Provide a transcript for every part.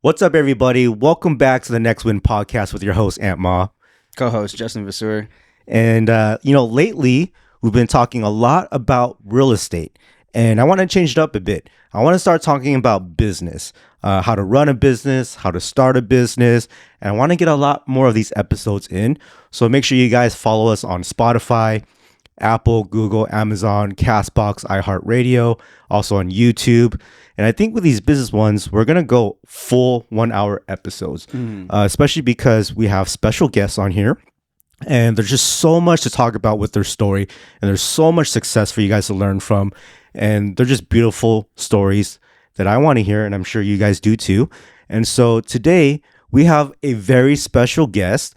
What's up, everybody? Welcome back to the Next Win podcast with your host, Aunt Ma. Co-host Justin Vaseur. And, lately we've been talking a lot about real estate, and I want to change it up a bit. I want to start talking about business, how to run a business, how to start a business, and I want to get a lot more of these episodes in. So make sure you guys follow us on Spotify, Apple, Google, Amazon, Castbox, iHeartRadio, also on YouTube. And I think with these business ones, we're going to go full 1 hour episodes, especially because we have special guests on here. And there's just so much to talk about with their story. And there's so much success for you guys to learn from. And they're just beautiful stories that I want to hear. And I'm sure you guys do too. And so today we have a very special guest.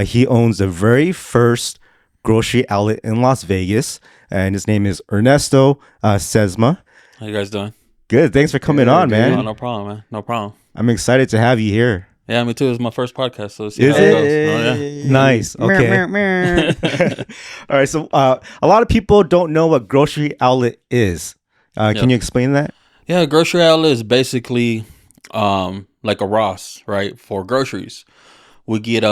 He owns the very first grocery outlet in Las Vegas. And his name is Ernesto Sesma. How you guys doing? Good. Thanks for coming on, man. No problem, man. No problem. I'm excited to have you here. Yeah, me too. It's my first podcast, so let's see how it goes. Oh, yeah. Nice. Okay. All right. So a lot of people don't know what grocery outlet is. Can you explain that? Yeah, grocery outlet is basically like a Ross, right, for groceries. We get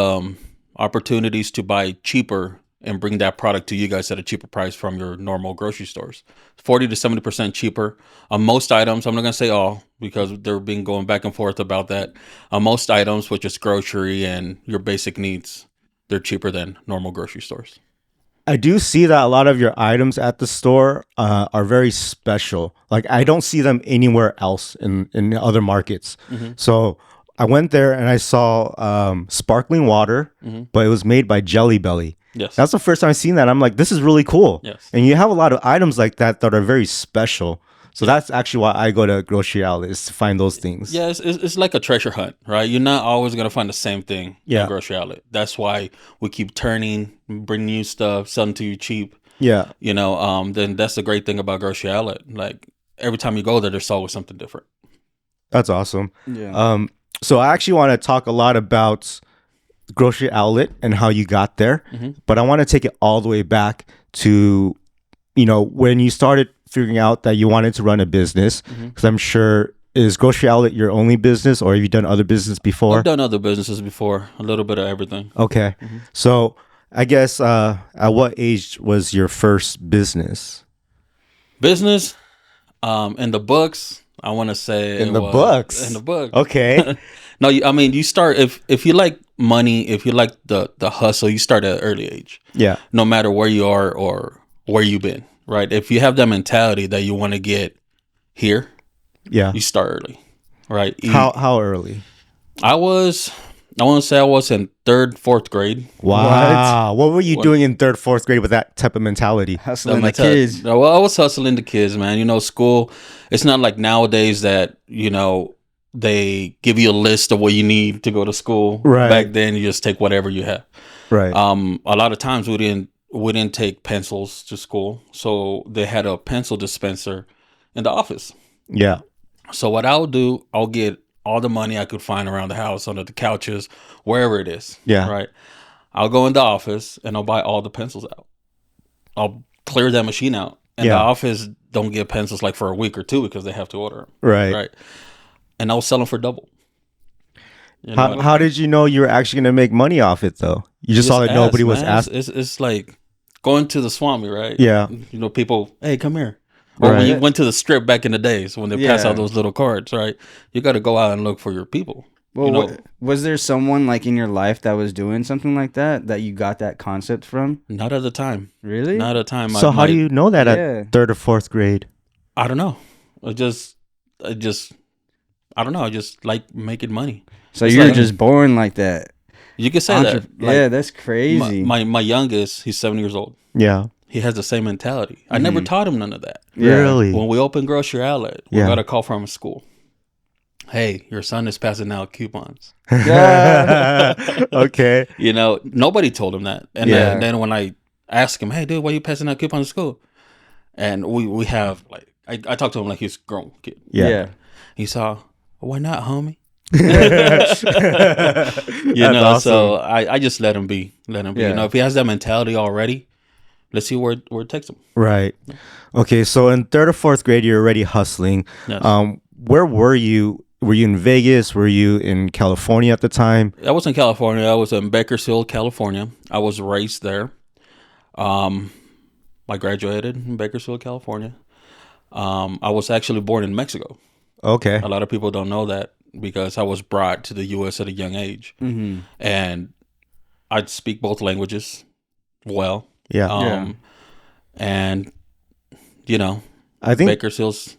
opportunities to buy cheaper and bring that product to you guys at a cheaper price from your normal grocery stores. 40 to 70% cheaper on most items. I'm not going to say all because they're been going back and forth about that. On most items, which is grocery and your basic needs, they're cheaper than normal grocery stores. I do see that a lot of your items at the store are very special. Like I don't see them anywhere else in other markets. Mm-hmm. So I went there and I saw sparkling water, but it was made by Jelly Belly. Yes. That's the first time I've seen that. I'm like, this is really cool. Yes. And you have a lot of items like that are very special. So that's actually why I go to grocery outlets to find those things. Yeah, it's like a treasure hunt, right? You're not always going to find the same thing at a grocery outlet. That's why we keep turning, bring new stuff, selling to you cheap. Yeah. Then that's the great thing about grocery outlet. Like every time you go there, there's always something different. That's awesome. Yeah. So I actually want to talk a lot about grocery outlet and how you got there, but I want to take it all the way back to, when you started figuring out that you wanted to run a business, because I'm sure, is grocery outlet your only business or have you done other business before? I've done other businesses before, a little bit of everything. Okay. So I guess, at what age was your first business? Business, in the books, I want to say in the books. Okay. No, you start if you like money, if you like the hustle, you start at an early age. Yeah. No matter where you are or where you've been, right? If you have that mentality that you want to get here, you start early, right? How early? I want to say I was in 3rd, 4th grade. Wow. What were you doing in 3rd, 4th grade with that type of mentality? Hustling the kids. Well, I was hustling the kids, man. School, it's not like nowadays that, they give you a list of what you need to go to school. Right. Back then, you just take whatever you have. Right. A lot of times we didn't take pencils to school, so they had a pencil dispenser in the office. Yeah. So what I'll do, I'll get all the money I could find around the house, under the couches, wherever it is. Yeah. Right. I'll go in the office and I'll buy all the pencils out. I'll clear that machine out. And the office don't get pencils like for a week or two because they have to order them. Right. And I was selling for double. How did you know you were actually going to make money off it, though? You just saw that nobody was asking. It's like going to the Swami, right? Yeah. People, hey, come here. Or when you went to the strip back in the days when they pass out those little cards, right? You got to go out and look for your people. Well, was there someone like in your life that was doing something like that you got that concept from? Not at the time. Really? Not at the time. So how do you know that at 3rd or 4th grade? I don't know. I don't know. I just like making money. So you're just born like that. You could say that. Yeah, that's crazy. My youngest, he's 7 years old. Yeah. He has the same mentality. I never taught him none of that. Yeah. Really? When we opened grocery outlet, we got a call from school. Hey, your son is passing out coupons. Okay. Nobody told him that. And then when I asked him, hey, dude, why are you passing out coupons at school? And we have I talked to him like he's a grown kid. Yeah. He saw, why not, homie? Awesome. So I just let him be. If he has that mentality already, let's see where it takes him. Right. Okay. So in 3rd or 4th grade, you're already hustling. Yes. Where were you were you in Vegas? Were you in California at the time? I was in California. I was in Bakersfield, California. I was raised there. I graduated in Bakersfield, California. I was actually born in Mexico. Okay. A lot of people don't know that because I was brought to the U.S. at a young age. Mm-hmm. And I speak both languages well. Yeah. And, you know, I think Bakersfield's...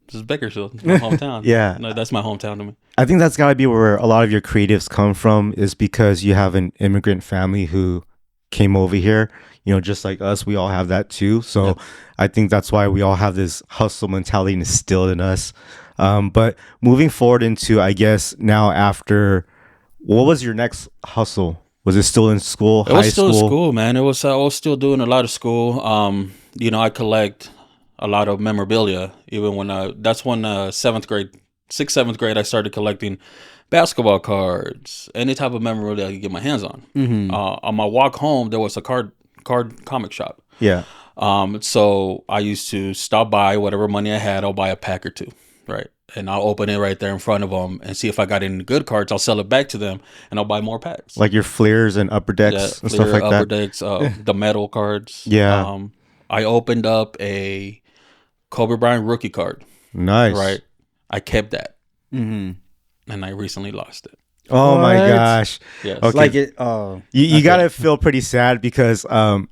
This is Bakersfield. It's my hometown. Yeah. No, that's my hometown to me. I think that's got to be where a lot of your creatives come from, is because you have an immigrant family who came over here. You know, just like us, we all have that too. So Yep. I think that's why we all have this hustle mentality instilled in us. But moving forward into, I guess, now after, what was your next hustle? Was it still in school, It was still school, man. I was still doing a lot of school. You know, I collect a lot of memorabilia. Even when that's when 7th grade, 6th, 7th grade, I started collecting basketball cards, any type of memorabilia I could get my hands on. Mm-hmm. On my walk home, there was a card comic shop. Yeah. So I used to stop by, whatever money I had, I'll buy a pack or two, right? And I'll open it right there in front of them and see if I got any good cards. I'll sell it back to them, and I'll buy more packs. Like your Fleers and Upper Decks and stuff like upper that. decks, the metal cards. Yeah. I opened up a Kobe Bryant rookie card, Nice. right? I kept that, Mm-hmm. and I recently lost it. Oh my What? gosh. Yes. Okay. Like it. Oh, You gotta feel pretty sad because I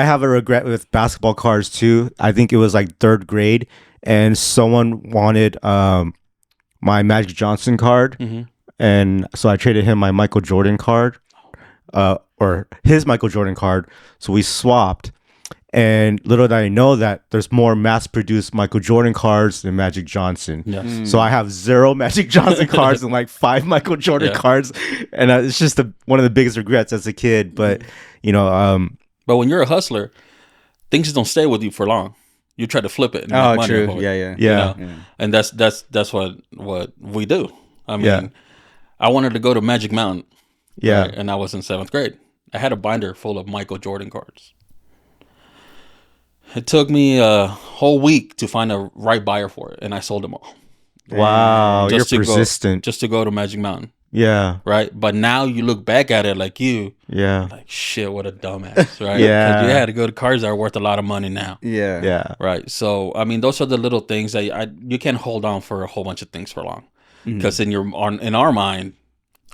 have a regret with basketball cards too. I think it was like 3rd grade, and someone wanted my Magic Johnson card, Mm-hmm. and so I traded him my Michael Jordan card, or his Michael Jordan card. So we swapped, and little did I know that there's more mass-produced Michael Jordan cards than Magic Johnson. Yes. So I have 0 Magic Johnson cards and like 5 Michael Jordan Yeah. cards, and it's just one of the biggest regrets as a kid. But you know, But when you're a hustler, things don't stay with you for long. You try to flip it. And make oh, money true. off of it, Yeah, yeah. you Yeah. know? Yeah. And that's what we do. I mean, Yeah. I wanted to go to Magic Mountain. yeah, right? And I was in 7th grade. I had a binder full of Michael Jordan cards. It took me a whole week to find a right buyer for it, and I sold them all. wow, Just you're to go- persistent. Just to go to Magic Mountain, Yeah, right? But now you look back at it like yeah, shit, what a dumbass, right? Yeah. 'Cause you had to go to cards that are worth a lot of money now. Yeah. yeah, Right. So, I mean, those are the little things that you can't hold on for a whole bunch of things for long. Mm-hmm. Because in our mind,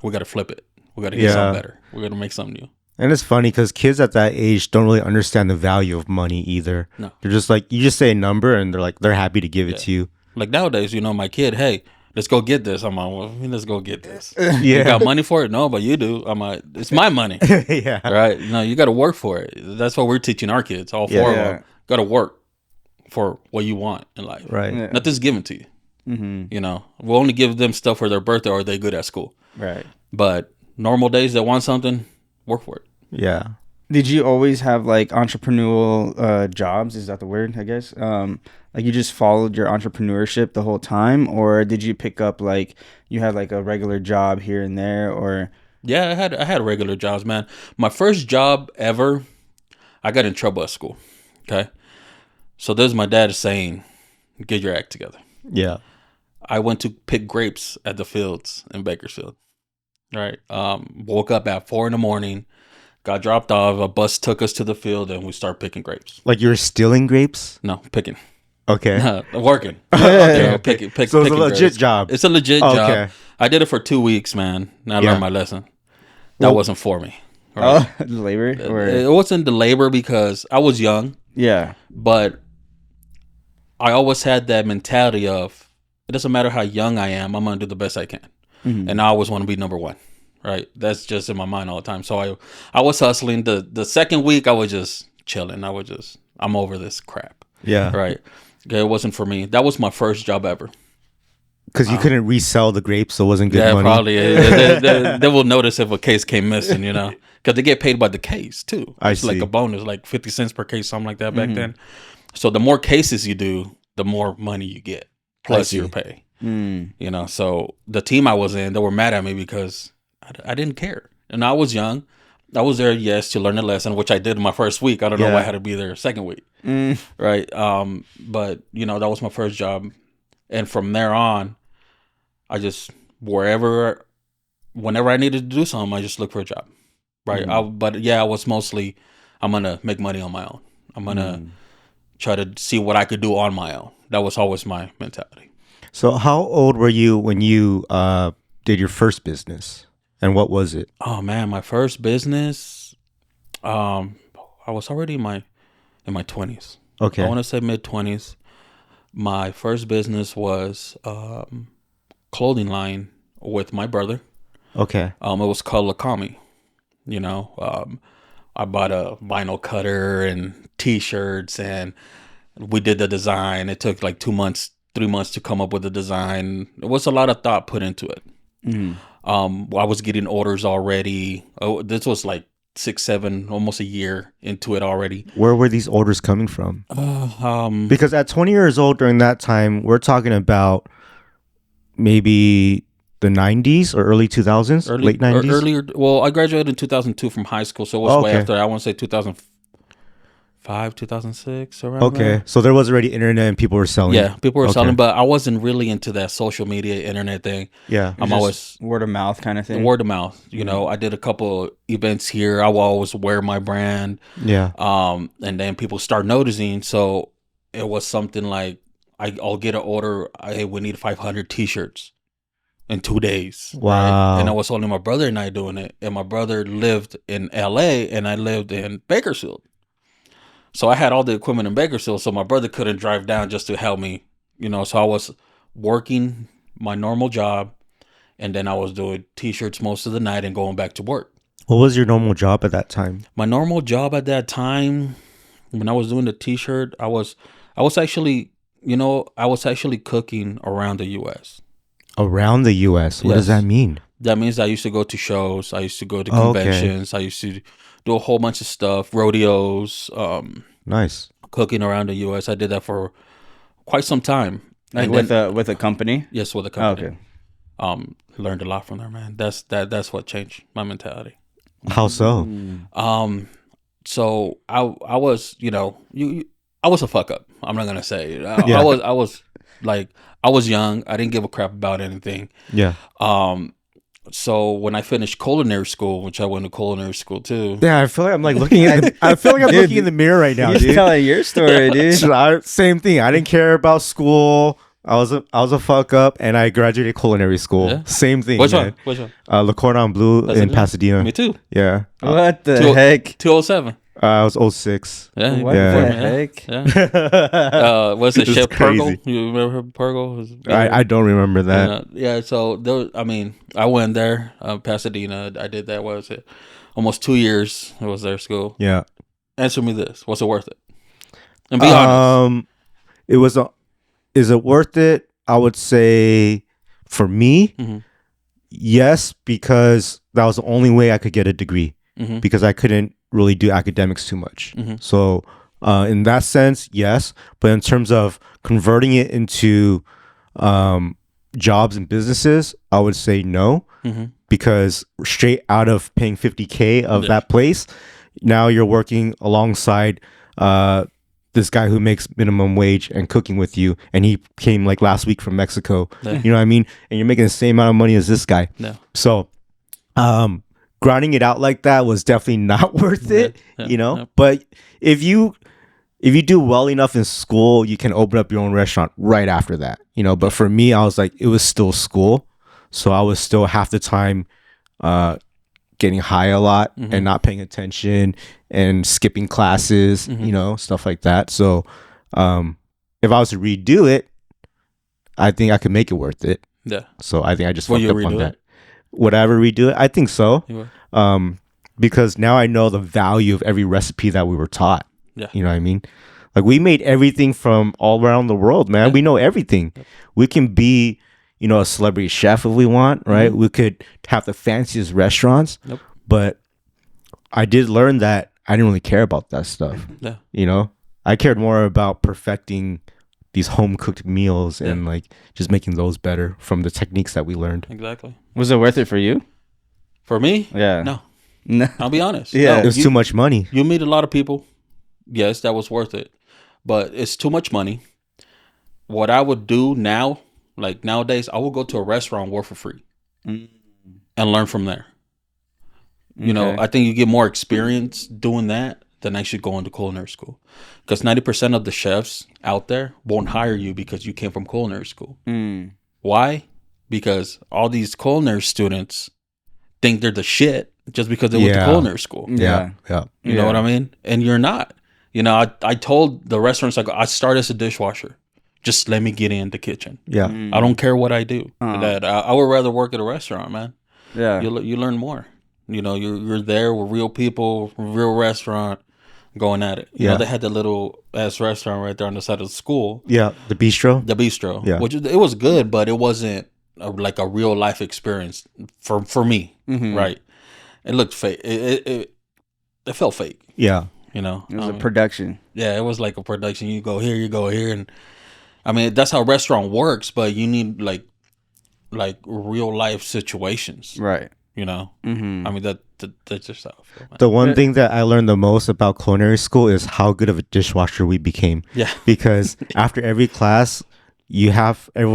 we got to flip it. We got to get Yeah. something better. We got to make something new. And it's funny because kids at that age don't really understand the value of money either. No. They're just like, you just say a number and they're happy to give it to you. Like nowadays, my kid, hey, let's go get this. I'm like, well, let's go get this. You Yeah, got money for it? No, but you do. I'm like, it's my money. yeah, Right? No, you got to work for it. That's what we're teaching our kids. All 4 of Yeah. them got to work for what you want in life. right. Yeah. Nothing's given to you. Mm-hmm. We'll only give them stuff for their birthday or they're good at school. Right. But normal days that want something, work for it. Yeah. Did you always have like entrepreneurial jobs? Is that the word? I guess. Like you just followed your entrepreneurship the whole time, or did you pick up like you had like a regular job here and there, or? Yeah, I had regular jobs, man. My first job ever, I got in trouble at school. Okay, so this is my dad saying, "Get your act together." Yeah. I went to pick grapes at the fields in Bakersfield. Right. Woke up at 4 a.m. Got dropped off. A bus took us to the field, and we start picking grapes. Like you're stealing grapes? No, picking. Okay. Working. Okay. Picking So it's a picking legit grapes. job. It's a legit Okay. job. I did it for 2 weeks, man. And I Yeah. learned my lesson. That Well- wasn't for me. Right? Oh, labor or It wasn't the labor because I was young, yeah. but I always had that mentality of it doesn't matter how young I am, I'm gonna do the best I can, Mhm. and I always want to be number one. Right? That's just in my mind all the time. So I was hustling. The second week I was just chilling. I'm over this crap. Yeah. Right? It wasn't for me. That was my first job ever. Because you couldn't resell the grapes, so it wasn't good Yeah, money. probably. They will notice if a case came missing, because they get paid by the case too. I It's like see. a bonus, like 50 cents per case, something like that back then. So the more cases you do, the more money you get, plus see. your pay. Mm. So the team I was in, they were mad at me because I didn't care. And I was young. I was there, yes, to learn a lesson, which I did in my first week. I don't know Yeah. why I had to be there second week. Mm. Right. But that was my first job. And from there on, I just whenever I needed to do something, I just looked for a job. Right. But I was mostly, I'm going to make money on my own. I'm going to try to see what I could do on my own. That was always my mentality. So how old were you when you did your first business? And what was it? Oh man, my first business, I was already in my 20s. Okay. I want to say mid-20s. My first business was clothing line with my brother. Okay. It was called Lakami. You know, I bought a vinyl cutter and T-shirts, and we did the design. It took like 2 months, 3 months to come up with the design. There was a lot of thought put into it. I was getting orders already. This was like 6, 7, almost a year into it already. Where were these orders coming from? Because at 20 years old during that time, we're talking about maybe the 90s or early 2000s, late 90s? Earlier. Well, I graduated in 2002 from high school, so it was way after. I want to say 2005, 2006, around there. Okay, so there was already internet and people were selling. Yeah, people were selling, but I wasn't really into that social media, internet thing. Yeah. I'm always word of mouth kind of thing. word of mouth. You know, I did a couple events here. I will always wear my brand. Yeah. And then people start noticing. So it was something like I'll get an order. Hey, we need 500 T-shirts in 2 days. Wow. Right? And I was only my brother and I doing it. And my brother lived in LA and I lived in Bakersfield. So I had all the equipment in Bakersfield. So my brother couldn't drive down just to help me, you know. So I was working my normal job and then I was doing T-shirts most of the night and going back to work. What was your normal job at that time? My normal job at that time, when I was doing the T-shirt, I was actually cooking around the U.S. Around the U.S.? What does that mean? That means I used to go to shows. I used to go to conventions. I used to do a whole bunch of stuff, rodeos. Nice. Cooking around the U.S. I did that for quite some time. Like with a company? Yes, with a company. Oh, okay. Learned a lot from there, man. That's what changed my mentality. How so? So I was, you know, I was a fuck up. I'm not gonna say it. I was young. I didn't give a crap about anything. Yeah. So when I finished culinary school, which I went to culinary school too. Yeah, I feel like I'm like looking at. I feel like I'm looking in the mirror right now, dude. You're telling your story, dude. Same thing. I didn't care about school. I was a fuck up, and I graduated culinary school. Yeah. Same thing. Which man. one? Le Cordon Bleu in Pasadena. Me too. Yeah. What the heck? 207. I was 06. Yeah. What the heck? Yeah. Was it Chef crazy. Purgle? You remember Purgle? I don't remember that. Yeah. So I went there, Pasadena. I did that. What was it? Almost 2 years. It was their school. Yeah. Answer me this: was it worth it? And be honest. It was Is it worth it? I would say, for me, yes, because that was the only way I could get a degree. Because I couldn't really do academics too much. So in that sense, yes. But in terms of converting it into jobs and businesses, I would say no. Because straight out of paying $50K of that place, now you're working alongside this guy who makes minimum wage and cooking with you, and he came like last week from Mexico. You know what I mean? And you're making the same amount of money as this guy. So grinding it out like that was definitely not worth it, you know? But if you do well enough in school, you can open up your own restaurant right after that, you know? But for me, I was like, it was still school. So I was still half the time getting high a lot and not paying attention and skipping classes, you know, stuff like that. So if I was to redo it, I think I could make it worth it. Yeah. So I think I just fucked up on that. Would I ever redo it? I think so. Because now I know the value of every recipe that we were taught. Yeah. You know what I mean? Like, we made everything from all around the world, man. Yeah. We know everything. Yeah. We can be, you know, a celebrity chef if we want, right? We could have the fanciest restaurants. But I did learn that I didn't really care about that stuff. Yeah. You know? I cared more about perfecting these home cooked meals and like just making those better from the techniques that we learned. Exactly. Was it worth it for you? For me? Yeah. No. I'll be honest. Yeah. No, it's too much money. You meet a lot of people. Yes, that was worth it. But it's too much money. What I would do now Like nowadays, I will go to a restaurant, work for free, Mm. and learn from there. You know, Okay. I think you get more experience doing that than actually going to culinary school. Because 90% of the chefs out there won't hire you because you came from culinary school. Mm. Why? Because all these culinary students think they're the shit just because they went to Yeah. culinary school. Yeah. Yeah. You know what I mean? And you're not. You know, I told the restaurants, like, I started as a dishwasher. Just let me get in the kitchen. Yeah. Mm. I don't care what I do. Uh-huh. That I would rather work at a restaurant, man. Yeah. You learn more. You know, you're there with real people, real restaurant, going at it. You know, Yeah. they had that little ass restaurant right there on the side of the school, Yeah. The bistro. the bistro. Yeah. Which it was good, but it wasn't like a real life experience for me. Mhm. Right? It looked fake. It felt fake. Yeah. You know, It was a production. yeah, it was like a production. You go here, and I mean that's how restaurant works. But you need like real life situations. Right. You know, Mm-hmm. I mean that's just how I feel, man. The one Yeah. thing that I learned the most about culinary school is how good of a dishwasher we became. Yeah. Because after every class, you have a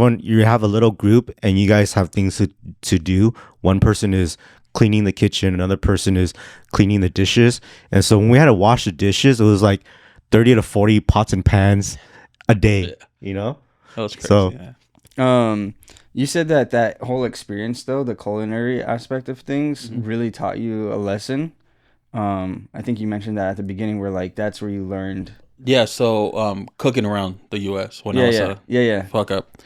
little group and you guys have things to do. One person is cleaning the kitchen, another person is cleaning the dishes. And so when we had to wash the dishes, it was like 30 to 40 pots and pans a day, you know? That was crazy. So- Yeah. You said that whole experience, though, the culinary aspect of things, really taught you a lesson. I think you mentioned that at the beginning, where like that's where you learned. Yeah, so cooking around the U.S. when I was Yeah. fuck up.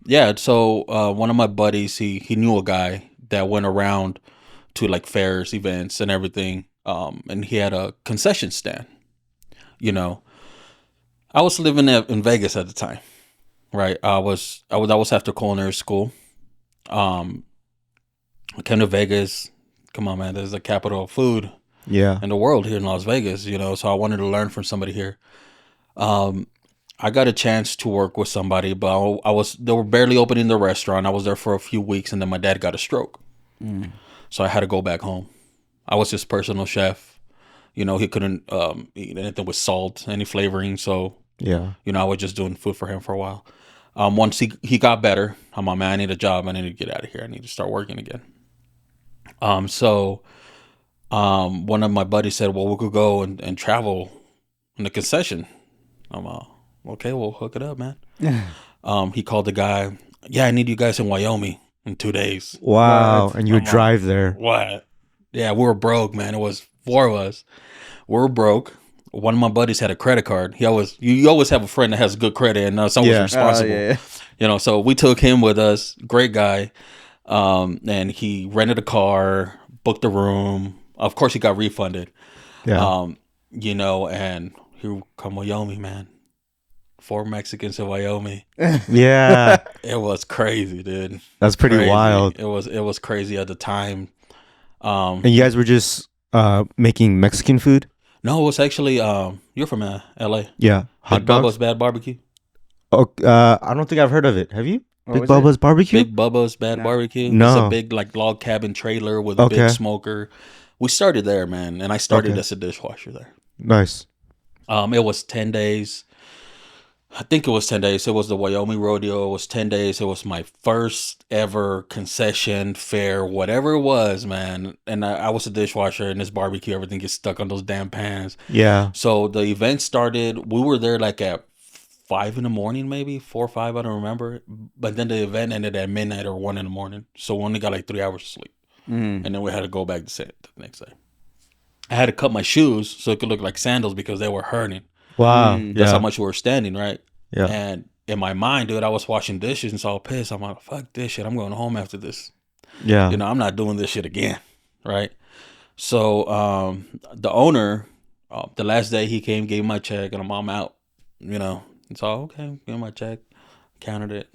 Yeah, so one of my buddies, he knew a guy that went around to like fairs, events, and everything, and he had a concession stand. You know, I was living in Vegas at the time, right? I was after culinary school. I came to Vegas. Come on, man, this is the capital of food Yeah. in the world here in Las Vegas, you know, so I wanted to learn from somebody here. I got a chance to work with somebody, but they were barely opening the restaurant. I was there for a few weeks and then my dad got a stroke. So I had to go back home. I was his personal chef. You know, he couldn't eat anything with salt, any flavoring. So, Yeah. you know, I was just doing food for him for a while. Once he got better, I'm like, man, I need a job. I need to get out of here. I need to start working again. So one of my buddies said, well, we could go and travel in the concession. I'm okay, we'll hook it up, man. He called the guy. Yeah, I need you guys in Wyoming in 2 days. Wow. What? And you would drive there. What? Yeah, we were broke, man. It was 4 of us. We were broke. One of my buddies had a credit card. You always have a friend that has good credit and someone's Yeah. responsible. Yeah. You know, so we took him with us. Great guy. And he rented a car, booked a room. Of course, he got refunded. Yeah. You know, and here we come Wyoming, man. 4 Mexicans in Wyoming. Yeah. It was crazy, dude. That's pretty Crazy. wild. It was crazy at the time. And you guys were just making Mexican food? No, it was actually you're from LA. Yeah. Hot Big dogs? Bubba's Bad Barbecue. Oh, I don't think I've heard of it. Have you? What Big was it? Bubba's Barbecue? Big Bubba's Bad No. Barbecue. No. It's a big like log cabin trailer with a Okay. big smoker. We started there, man, and I started Okay. as a dishwasher there. Nice. It was 10 days. I think it was 10 days. It was the Wyoming rodeo. It was 10 days. It was my first ever concession fair, whatever it was, man. And I was a dishwasher, and this barbecue, everything gets stuck on those damn pans. Yeah. So the event started, we were there like at 5 in the morning, maybe 4 or 5, I don't remember. But then the event ended at midnight or 1 in the morning. So we only got like 3 hours of sleep. Mm. And then we had to go back to set the next day. I had to cut my shoes so it could look like sandals because they were hurting. Wow. That's Yeah. how much we were standing, right? Yeah. And in my mind, dude, I was washing dishes and so pissed. I'm like, fuck this shit. I'm going home after this. Yeah. You know, I'm not doing this shit again, right? So the owner, the last day he came, gave my check, and I'm out. You know, it's all okay. Gave my check, counted it,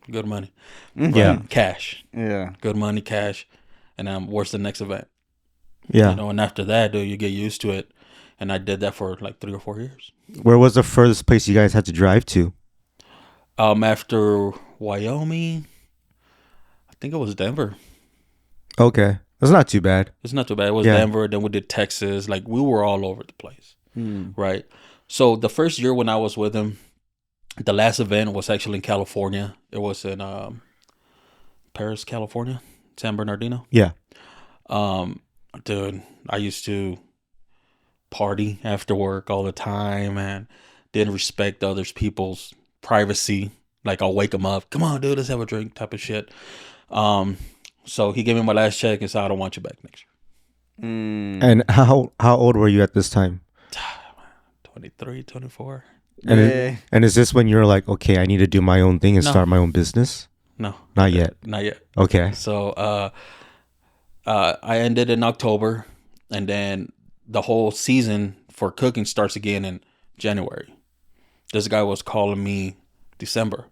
good money. Yeah. Cash, Yeah. good money, cash. And where's the next event? Yeah. You know, and after that, dude, you get used to it. And I did that for like 3 or 4 years. Where was the furthest place you guys had to drive to? After Wyoming, I think it was Denver. Okay. That's not too bad. It's not too bad. It was Yeah. Denver. Then we did Texas. Like we were all over the place, Mm. right? So the first year when I was with him, The last event was actually in California. It was in Paris, California, San Bernardino. Yeah. Dude, I used to party after work all the time and didn't respect others people's privacy. Like I'll wake them up, come on, dude, let's have a drink, type of shit. So he gave me my last check and said, I don't want you back next year. And how old were you at this time? 23, 24. And is this when you're like, okay, I need to do my own thing and No. start my own business? No, Not yet. not yet. Okay. So I ended in October, and then the whole season for cooking starts again in January. This guy was calling me December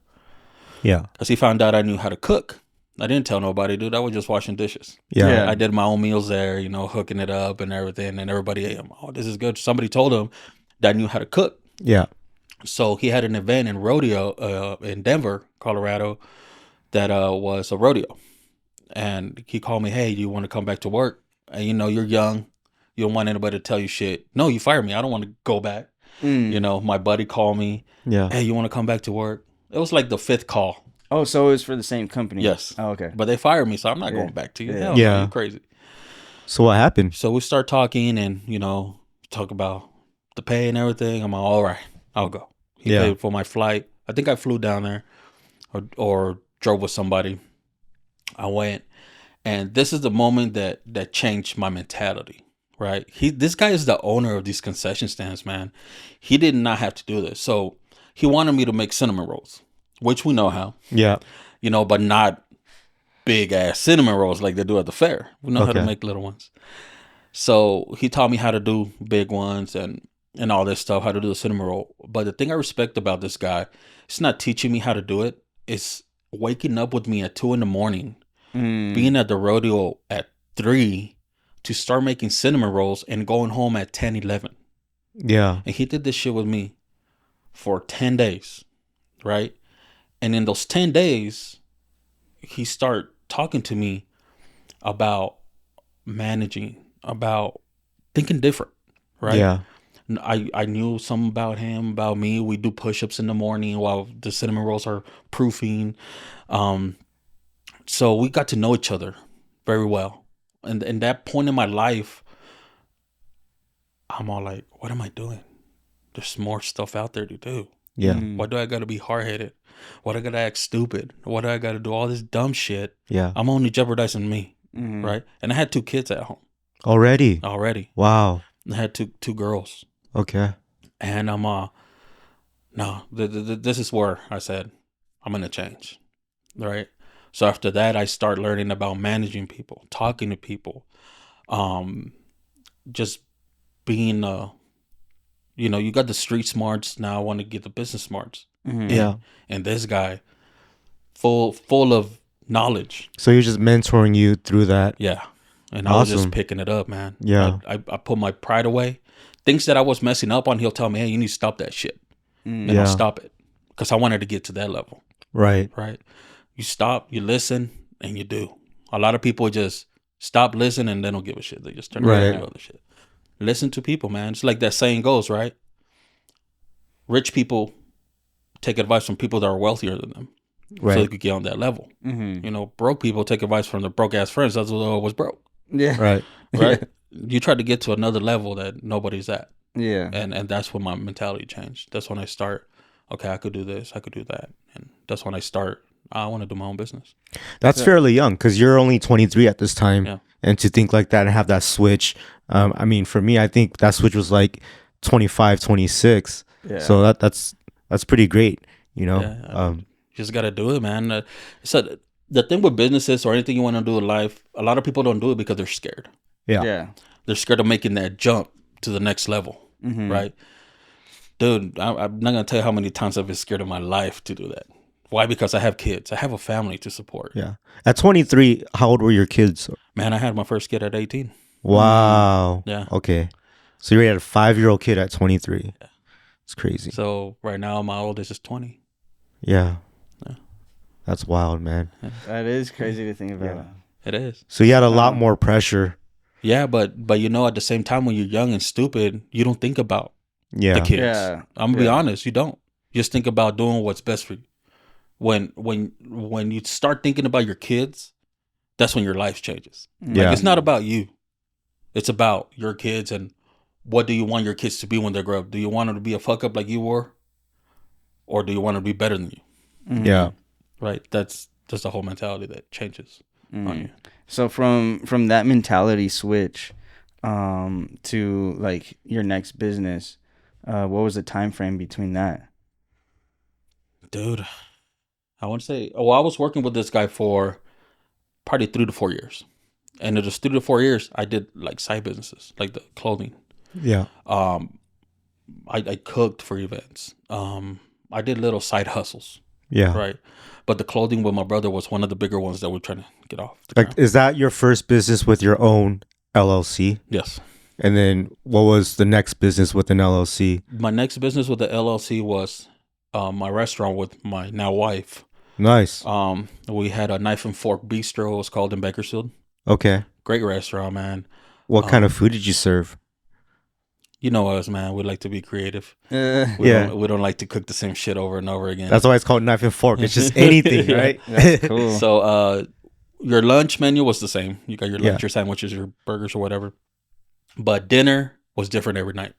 Yeah. because he found out I knew how to cook. I didn't tell nobody, dude. I was just washing dishes. Yeah. Yeah. I did my own meals there, hooking it up and everything, and everybody ate them. Oh, this is good. Somebody told him that I knew how to cook. Yeah. So he had an event in rodeo in Denver, Colorado, that was a rodeo. And he called me, hey, you want to come back to work? And you're young. You don't want anybody to tell you shit. No, you fired me. I don't want to go back. My buddy called me. Yeah. Hey, you want to come back to work? It was like the 5th call. Oh, so it was for the same company? Yes. Oh, okay. But they fired me, so I'm not going back to you. Yeah. Hell no, Yeah. you're crazy. So what happened? So we start talking and, talk about the pay and everything. I'm like, all right, I'll go. He Yeah. paid for my flight. I think I flew down there or drove with somebody. I went. And this is the moment that changed my mentality, right? This guy is the owner of these concession stands, man. He did not have to do this. So he wanted me to make cinnamon rolls, which we know how, Yeah. but not big ass cinnamon rolls like they do at the fair. We know how to Okay. make little ones. So he taught me how to do big ones and all this stuff, how to do the cinnamon roll. But the thing I respect about this guy, it's not teaching me how to do it. It's waking up with me at 2 a.m, being at the rodeo at 3 to start making cinnamon rolls and going home at 10, 11. Yeah. And he did this shit with me for 10 days, right? And in those 10 days, he started talking to me about managing, about thinking different, right? Yeah. I knew some about him, about me. We do push-ups in the morning while the cinnamon rolls are proofing. So we got to know each other very well. And in that point in my life, I'm all like, what am I doing? There's more stuff out there to do. Yeah. Why do I got to be hard-headed? Why do I got to act stupid? Why do I got to do all this dumb shit? Yeah. I'm only jeopardizing me, right? And I had 2 kids at home Already. already. Wow. I had two girls. Okay. And I'm no, this is where I said I'm gonna change, right? So after that, I start learning about managing people, talking to people, just being you got the street smarts. Now I want to get the business smarts. Yeah. And this guy, full of knowledge. So you're just mentoring you through that. Yeah. And I was Awesome. just picking it up, man. Yeah. I put my pride away. Things that I was messing up on, he'll tell me, hey, you need to stop that shit. And Yeah. I'll stop it. Because I wanted to get to that level, Right. right? You stop, you listen, and you do. A lot of people just stop, listen, and they don't give a shit. They just turn around and do other shit. Listen to people, man. It's like that saying goes, right? Rich people take advice from people that are wealthier than them. So they Right. could get on that level. Broke people take advice from their broke ass friends. That's what I was broke. Yeah. Right. Right? You try to get to another level that nobody's at. Yeah. And that's when my mentality changed. That's when I start, okay, I could do this, I could do that. And that's when I start, I want to do my own business. That's fairly young because you're only 23 at this time. Yeah. And to think like that and have that switch. I mean, for me, I think that switch was like 25, 26. Yeah. So that's pretty great, you know? Yeah. You just got to do it, man. So the thing with businesses or anything you want to do in life, a lot of people don't do it because they're scared. Yeah. Yeah. They're scared of making that jump to the next level, right? Dude, I'm not going to tell you how many times I've been scared in my life to do that. Why? Because I have kids. I have a family to support. Yeah. At 23, how old were your kids? Man, I had my first kid at 18. Wow. Yeah. Okay. So you had a 5-year-old kid at 23. Yeah. It's crazy. So right now my oldest is 20. Yeah. Yeah. That's wild, man. That is crazy to think about. It is. So you had a lot more pressure. Yeah, but at the same time when you're young and stupid, you don't think about Yeah. the kids. Yeah. I'm gonna be honest, you don't. Just think about doing what's best for you. When you start thinking about your kids, that's when your life changes. Yeah. Like, it's not about you. It's about your kids and what do you want your kids to be when they grow up? Do you want them to be a fuck up like you were? Or do you want them to be better than you? Yeah. Right? That's just the whole mentality that changes on you. So from that mentality switch to like your next business, what was the time frame between that? Dude, I want to say, I was working with this guy for probably 3 to 4 years. And in just 3 to 4 years, I did like side businesses, like the clothing. Yeah. I cooked for events. I did little side hustles, Yeah. right? But the clothing with my brother was one of the bigger ones that we're trying to get off the Like, ground. is that your first business with your own LLC? Yes. And then what was the next business with an LLC? My next business with the LLC was my restaurant with my now wife. Nice. We had a knife and fork bistro. It was called in Bakersfield. Okay. Great restaurant, man. What kind of food did you serve? You know us, man. We like to be creative. We don't like to cook the same shit over and over again. That's why it's called knife and fork. It's just anything, right? That's cool. So your lunch menu was the same. You got your lunch, Yeah. your sandwiches, your burgers or whatever. But dinner was different every night.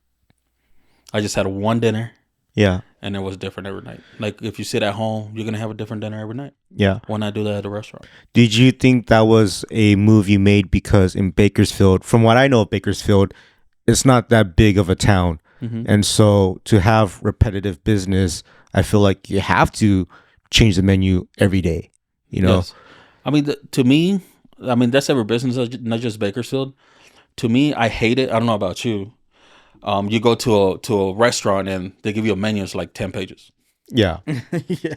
I just had one dinner Yeah. and it was different every night. Like if you sit at home, you're going to have a different dinner every night. Yeah. Why not do that at a restaurant? Did you think that was a move you made because in Bakersfield, from what I know of Bakersfield, it's not that big of a town. Mm-hmm. And so to have repetitive business, I feel like you have to change the menu every day, you know? Yes. I mean, to me, that's every business, not just Bakersfield. To me, I hate it. I don't know about you. You go to a restaurant and they give you a menu. It's like 10 pages. Yeah.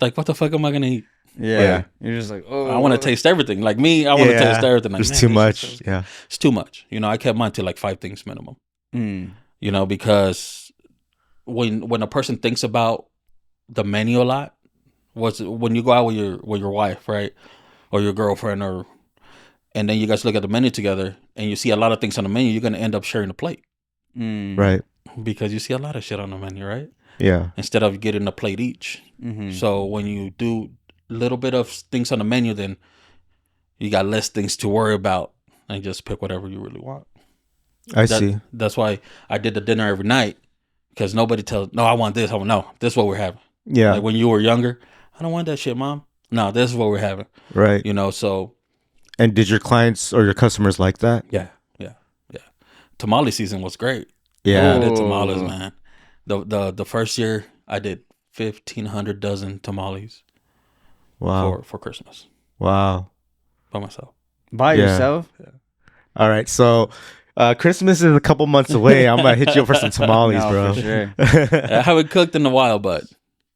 Like, what the fuck am I going to eat? Yeah. You're just like, oh, I want to taste everything. Like me, I want to taste everything. Like, There's man, too this much. is- Yeah. It's too much. You know, I kept mine to like 5 things minimum. You know, because when a person thinks about the menu a lot, when you go out with your wife, right, or your girlfriend, and then you guys look at the menu together and you see a lot of things on the menu, you're gonna end up sharing a plate Right. because you see a lot of shit on the menu, right? Yeah. Instead of getting a plate each. So when you do a little bit of things on the menu, then you got less things to worry about and just pick whatever you really want. I see. That's why I did the dinner every night, because nobody tells, no, I want this. I want, no, this is what we're having. Yeah. Like when you were younger, I don't want that shit, mom. No, this is what we're having. Right. You know, so. And did your clients or your customers like that? Yeah. Tamale season was great. Yeah. I did tamales, man. The first year I did 1,500 dozen tamales Wow. for Christmas Wow. by myself. By yourself? All right. So Christmas is a couple months away. I'm gonna hit you up for some tamales, No, bro. for sure. I haven't cooked in a while, but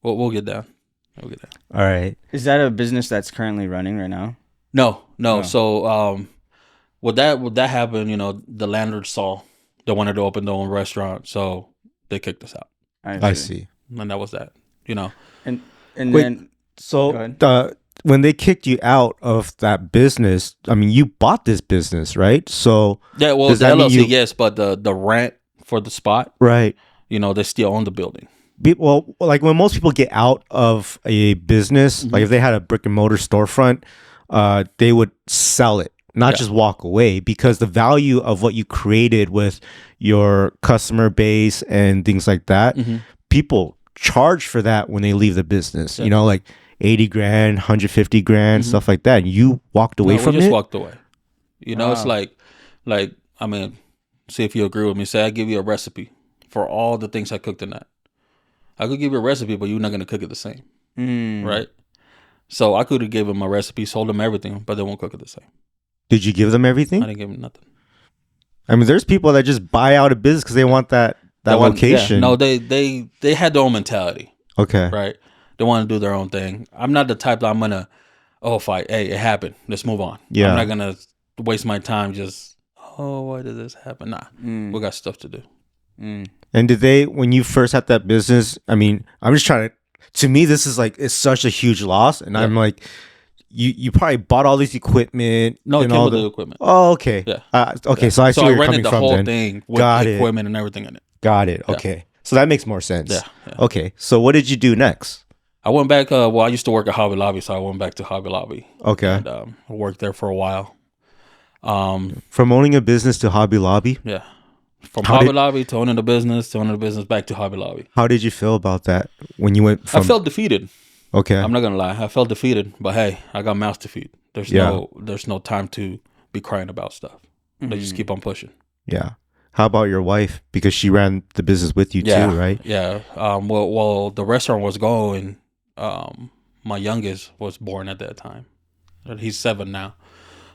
we'll get down. We'll get down. All right. Is that a business that's currently running right now? No. No. So would that happen? You know, the landlord saw they wanted to open their own restaurant, so they kicked us out, I see. and that was that. You know, And Wait, then Go So ahead. when they kicked you out of that business, I mean, you bought this business, right? So yeah. Well, Does the that mean LLC, you- yes, but the rent for the spot, right. you know, they still own the building. Well, like when most people get out of a business, like if they had a brick and mortar storefront, they would sell it, not just walk away, because the value of what you created with your customer base and things like that, people charge for that when they leave the business. You know, like 80 grand, 150 grand, stuff like that. And you walked away No, from we just it. walked away. You know, it's like I mean, see if you agree with me. Say I give you a recipe for all the things I cooked in that. I could give you a recipe, but you're not gonna cook it the same, right? So I could have given them a recipe, sold them everything, but they won't cook it the same. Did you give them everything? I didn't give them nothing. I mean, there's people that just buy out a business because they want that location. No, they had their own mentality, Okay. right? They want to do their own thing. I'm not the type that I'm gonna, hey, it happened. Let's move on. Yeah. I'm not gonna waste my time just, why did this happen? Nah, we got stuff to do. And did they, when you first had that business, I mean, I'm just trying to me, this is like, it's such a huge loss. And I'm like, you probably bought all this equipment. No, it and came all with the equipment. Oh, okay. Yeah. Okay. So I see So where I you're rented coming the from whole then. thing with Got it. equipment and everything in it. Got it. Okay. So that makes more sense. Yeah. Okay. So what did you do next? I went back. Well, I used to work at Hobby Lobby, so I went back to Hobby Lobby. Okay. And I worked there for a while. From owning a business to Hobby Lobby. Yeah. From How Hobby did- Lobby to owning the business, back to Hobby Lobby. How did you feel about that when you went from? I felt defeated. Okay. I'm not gonna lie. I felt defeated, but hey, I got mouths to feed. There's no time to be crying about stuff. They just keep on pushing. Yeah. How about your wife? Because she ran the business with you Yeah. too, right? Yeah. Well, the restaurant was going. My youngest was born at that time. He's 7 now.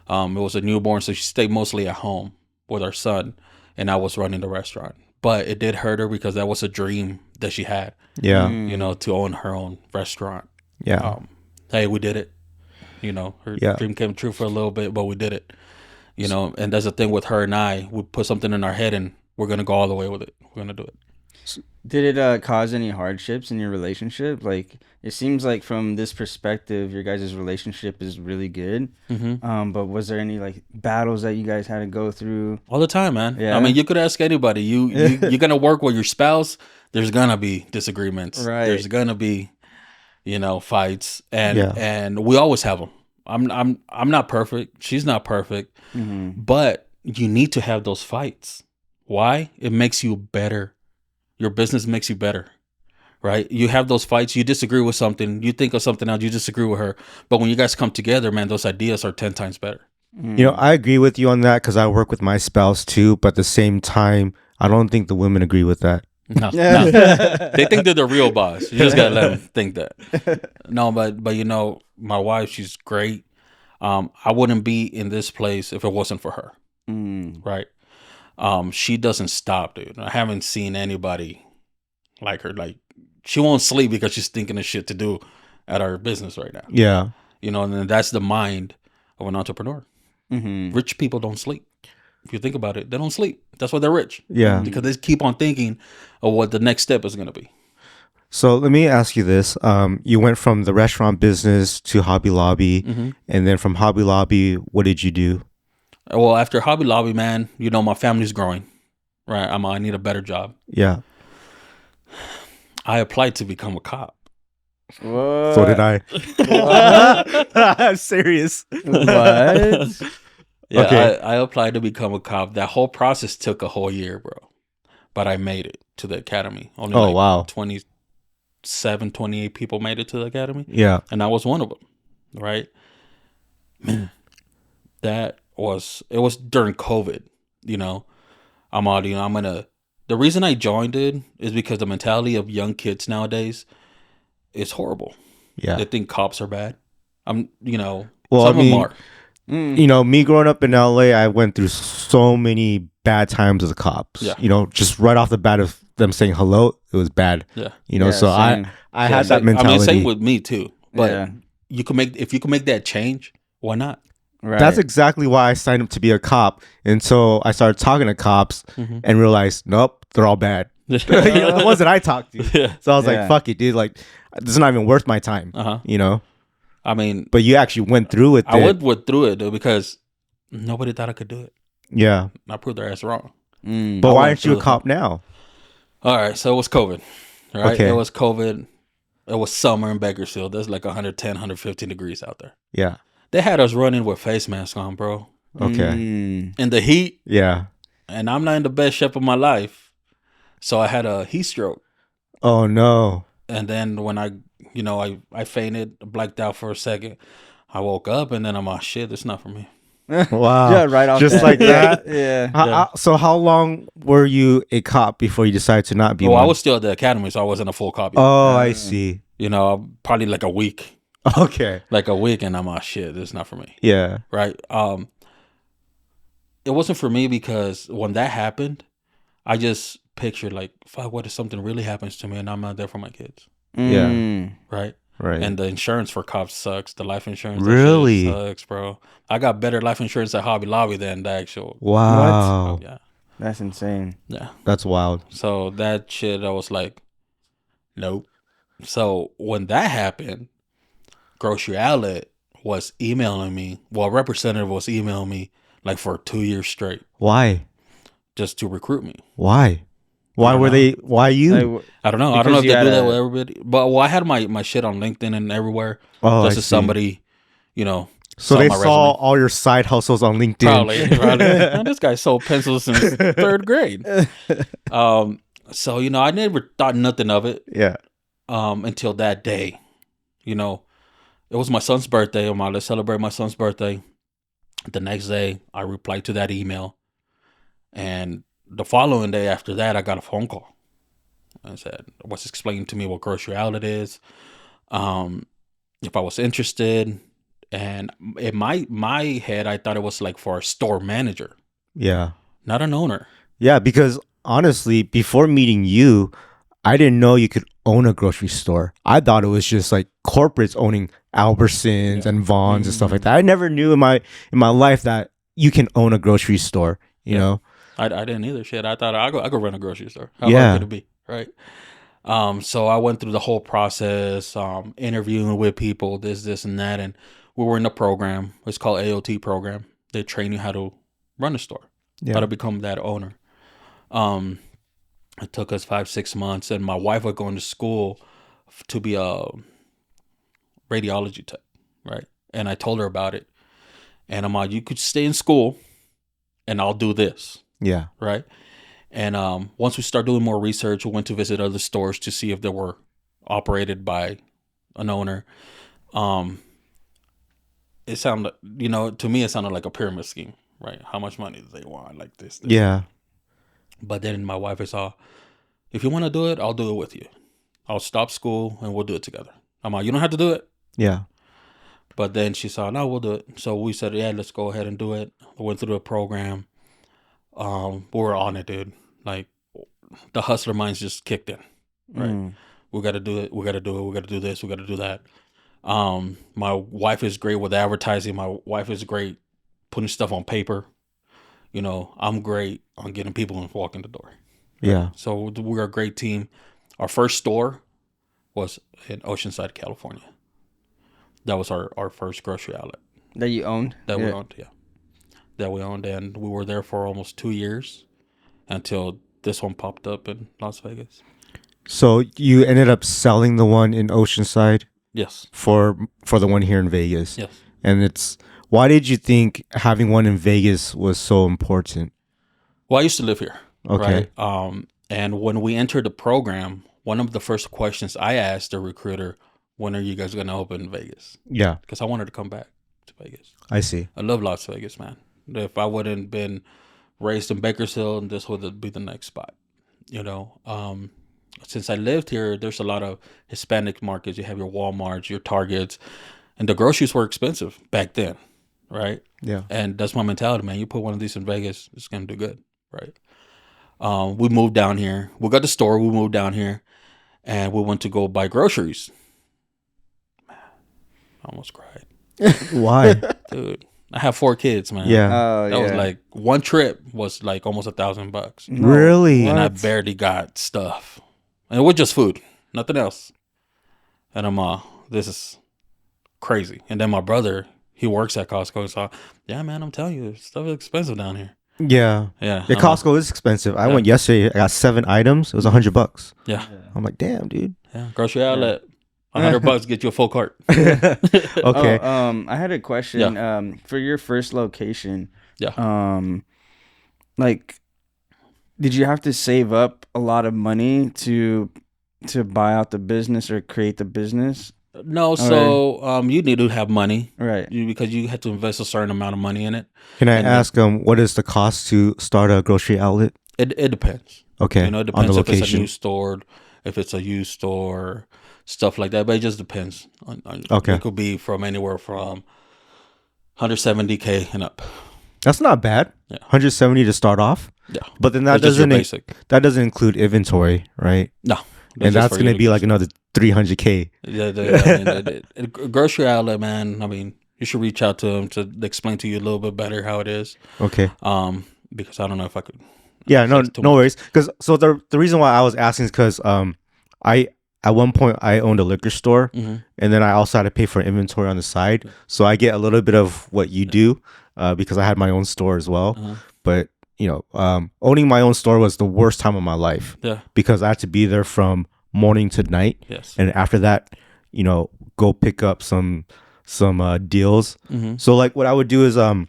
It was a newborn, so she stayed mostly at home with our son, and I was running the restaurant. But it did hurt her because that was a dream that she had. Yeah. You know, to own her own restaurant. Yeah. Hey, we did it. You know, her dream came true for a little bit, but we did it. You know, and that's the thing with her and I. We put something in our head, and we're gonna go all the way with it. We're gonna do it. Did it cause any hardships in your relationship? Like, it seems like from this perspective, your guys' relationship is really good. But was there any like battles that you guys had to go through? All the time, man. Yeah. I mean, you could ask anybody. You're gonna work with your spouse. There's gonna be disagreements. Right. There's gonna be, fights, and we always have them. I'm not perfect. She's not perfect. But you need to have those fights. Why? It makes you better. Your business makes you better, right? You have those fights. You disagree with something. You think of something else. You disagree with her. But when you guys come together, man, those ideas are 10 times better. You know, I agree with you on that because I work with my spouse too. But at the same time, I don't think the women agree with that. No. They think they're the real boss. You just gotta let them think that. No, but my wife, she's great. I wouldn't be in this place if it wasn't for her. Right? She doesn't stop, dude. I haven't seen anybody like her. Like, she won't sleep because she's thinking of shit to do at our business right now. Yeah. And then that's the mind of an entrepreneur. Rich people don't sleep. If you think about it, they don't sleep. That's why they're rich. Yeah. Because they keep on thinking of what the next step is going to be. So let me ask you this. You went from the restaurant business to Hobby Lobby. And then from Hobby Lobby, what did you do? Well, after Hobby Lobby, man, my family's growing. Right? I need a better job. Yeah. I applied to become a cop. What? So did I. I'm serious. What? Yeah, Okay. I applied to become a cop. That whole process took a whole year, bro. But I made it to the academy. Only wow. 27, 28 people made it to the academy. Yeah. And I was one of them, right? Man, it was during COVID, the reason I joined it is because the mentality of young kids nowadays is horrible. Yeah. They think cops are bad. Well, some of them are. Me growing up in LA, I went through so many bad times with the cops. Yeah. Just right off the bat of them saying hello, it was bad. Yeah. So same. I had that mentality. Same with me too. But Yeah. if you can make that change, why not? Right. That's exactly why I signed up to be a cop. And so I started talking to cops and realized, nope, they're all bad. The ones that I talked to. Yeah. So I was Yeah. like, fuck it, dude. Like, this is not even worth my time. I mean, But you actually went through with it. I went through it though because nobody thought I could do it. Yeah. I proved their ass wrong. But I why went aren't you a through cop now? All right, so it was COVID, right? Okay. It was COVID. It was summer in Bakersfield. There's like 110, 115 degrees out there. Yeah. They had us running with face masks on, bro. Okay. In the heat, Yeah. and I'm not in the best shape of my life. So I had a heat stroke. Oh, no. And then when I fainted, blacked out for a second. I woke up and then I'm like, shit, it's not for me. Wow. Yeah, right off Just that. like that? Yeah. So how long were you a cop before you decided to not be Well, one? I was still at the academy, so I wasn't a full cop yet. Oh, I see. Probably like a week. Okay. And I'm like, shit, this is not for me. Yeah. Right. It wasn't for me because when that happened, I just pictured like, fuck, what if something really happens to me and I'm not there for my kids? Yeah. Right. Right. And the insurance for cops sucks. The life insurance that shit Really? sucks, bro. I got better life insurance at Hobby Lobby than the actual. Wow. Yeah. That's insane. Yeah. That's wild. So that shit, I was like, nope. So when that happened, Grocery Outlet was emailing me. Well, a representative was emailing me like for 2 years straight Why? just to recruit me. Why? Why were know. they? Why you? Like, I don't know. I don't know if because they you do had that a- with everybody. But well, I had my shit on LinkedIn and everywhere. Oh, Just I as see. somebody, you know, So saw they my saw resume. all your side hustles on LinkedIn. Probably. Man, this guy sold pencils since third grade. So you know, I never thought nothing of it Yeah. until that day. You know, it was my son's birthday. Let's celebrate my son's birthday. The next day, I replied to that email, and the following day after that, I got a phone call. I said, was explaining to me what grocery outlet is, if I was interested, and in my head, I thought it was like for a store manager, Yeah. not an owner. Yeah, because honestly, before meeting you, I didn't know you could own a grocery store. I thought it was just like corporates owning Albertsons and Vons and stuff like that. I never knew in my life that you can own a grocery store, you know? I didn't either. Shit, I thought I could run a grocery store. How Yeah. hard could it be, right? So I went through the whole process, interviewing with people, this, and that, and we were in a program. It's called AOT program. They train you how to run a store, how to become that owner. It took us 5-6 months, and my wife was going to school to be a radiology tech, right? And I told her about it, and I'm like, you could stay in school, and I'll do this, Yeah. right? And once we start doing more research, we went to visit other stores to see if they were operated by an owner. It sounded, to me, it sounded like a pyramid scheme, right? How much money do they want? Like this. Yeah. But then my wife is all, if you want to do it, I'll do it with you. I'll stop school and we'll do it together. I'm like, you don't have to do it. Yeah. But then she said, no, we'll do it. So we said, yeah, let's go ahead and do it. I went through the program. We were on it, dude. Like, the hustler minds just kicked in, right? We got to do it. We got to do it. We got to do this. We got to do that. My wife is great with advertising. My wife is great putting stuff on paper. I'm great on getting people to walk in the door. Right? Yeah. So we're a great team. Our first store was in Oceanside, California. That was our first grocery outlet. That you owned? That we owned, yeah. That we owned, and we were there for almost 2 years until this one popped up in Las Vegas. So you ended up selling the one in Oceanside Yes. for the one here in Vegas. Yes. And why did you think having one in Vegas was so important? Well, I used to live here. Okay. Right? And when we entered the program, one of the first questions I asked the recruiter, when are you guys going to open in Vegas? Yeah. Because I wanted to come back to Vegas. I see. I love Las Vegas, man. If I wouldn't been raised in Bakersfield, this would be the next spot. Since I lived here, there's a lot of Hispanic markets. You have your Walmarts, your Targets, and the groceries were expensive back then, right? Yeah. And that's my mentality, man. You put one of these in Vegas, it's gonna do good, right? We moved down here. We got the store. We moved down here, and we went to go buy groceries. Man, I almost cried, Why? dude. I have 4 kids, man. Yeah. Oh, That yeah. was like one trip was like almost $1,000, Really? and I barely got stuff, and it was just food, nothing else. And I'm this is crazy. And then my brother, he works at Costco, so yeah, man, I'm telling you, stuff is expensive down here. Yeah. Yeah, The Costco is expensive. I went yesterday. I got 7 items. It was $100. Yeah, I'm like, damn, dude. yeah. Grocery outlet, $100 get you a full cart. Okay. I had a question. For your first location. Yeah. Like, did you have to save up a lot of money to buy out the business or create the business? No, so you need to have money, Right. because you have to invest a certain amount of money in it. Can I ask what is the cost to start a grocery outlet? It depends. Okay. It On the depends if it's a location. new store, if it's a used store, stuff like that. But it just depends. Okay. It could be from anywhere from $170K and up. That's not bad. Yeah. 170 to start off. Yeah. But then that That's just your doesn't basic. that doesn't include inventory, right? No. And that's going to be like another 300K. Yeah, grocery outlet, man. I mean, you should reach out to them to explain to you a little bit better how it is. Okay. Because I don't know if I could. Yeah, no Too no much. worries. Cuz the reason why I was asking is cuz I at one point I owned a liquor store, Mhm. and then I also had to pay for inventory on the side. So I get a little bit of what you do because I had my own store as well. Uh-huh. But owning my own store was the worst time of my life. Yeah. Because I had to be there from morning to night. Yes. And after that, go pick up some deals. Mm-hmm. So like what I would do is I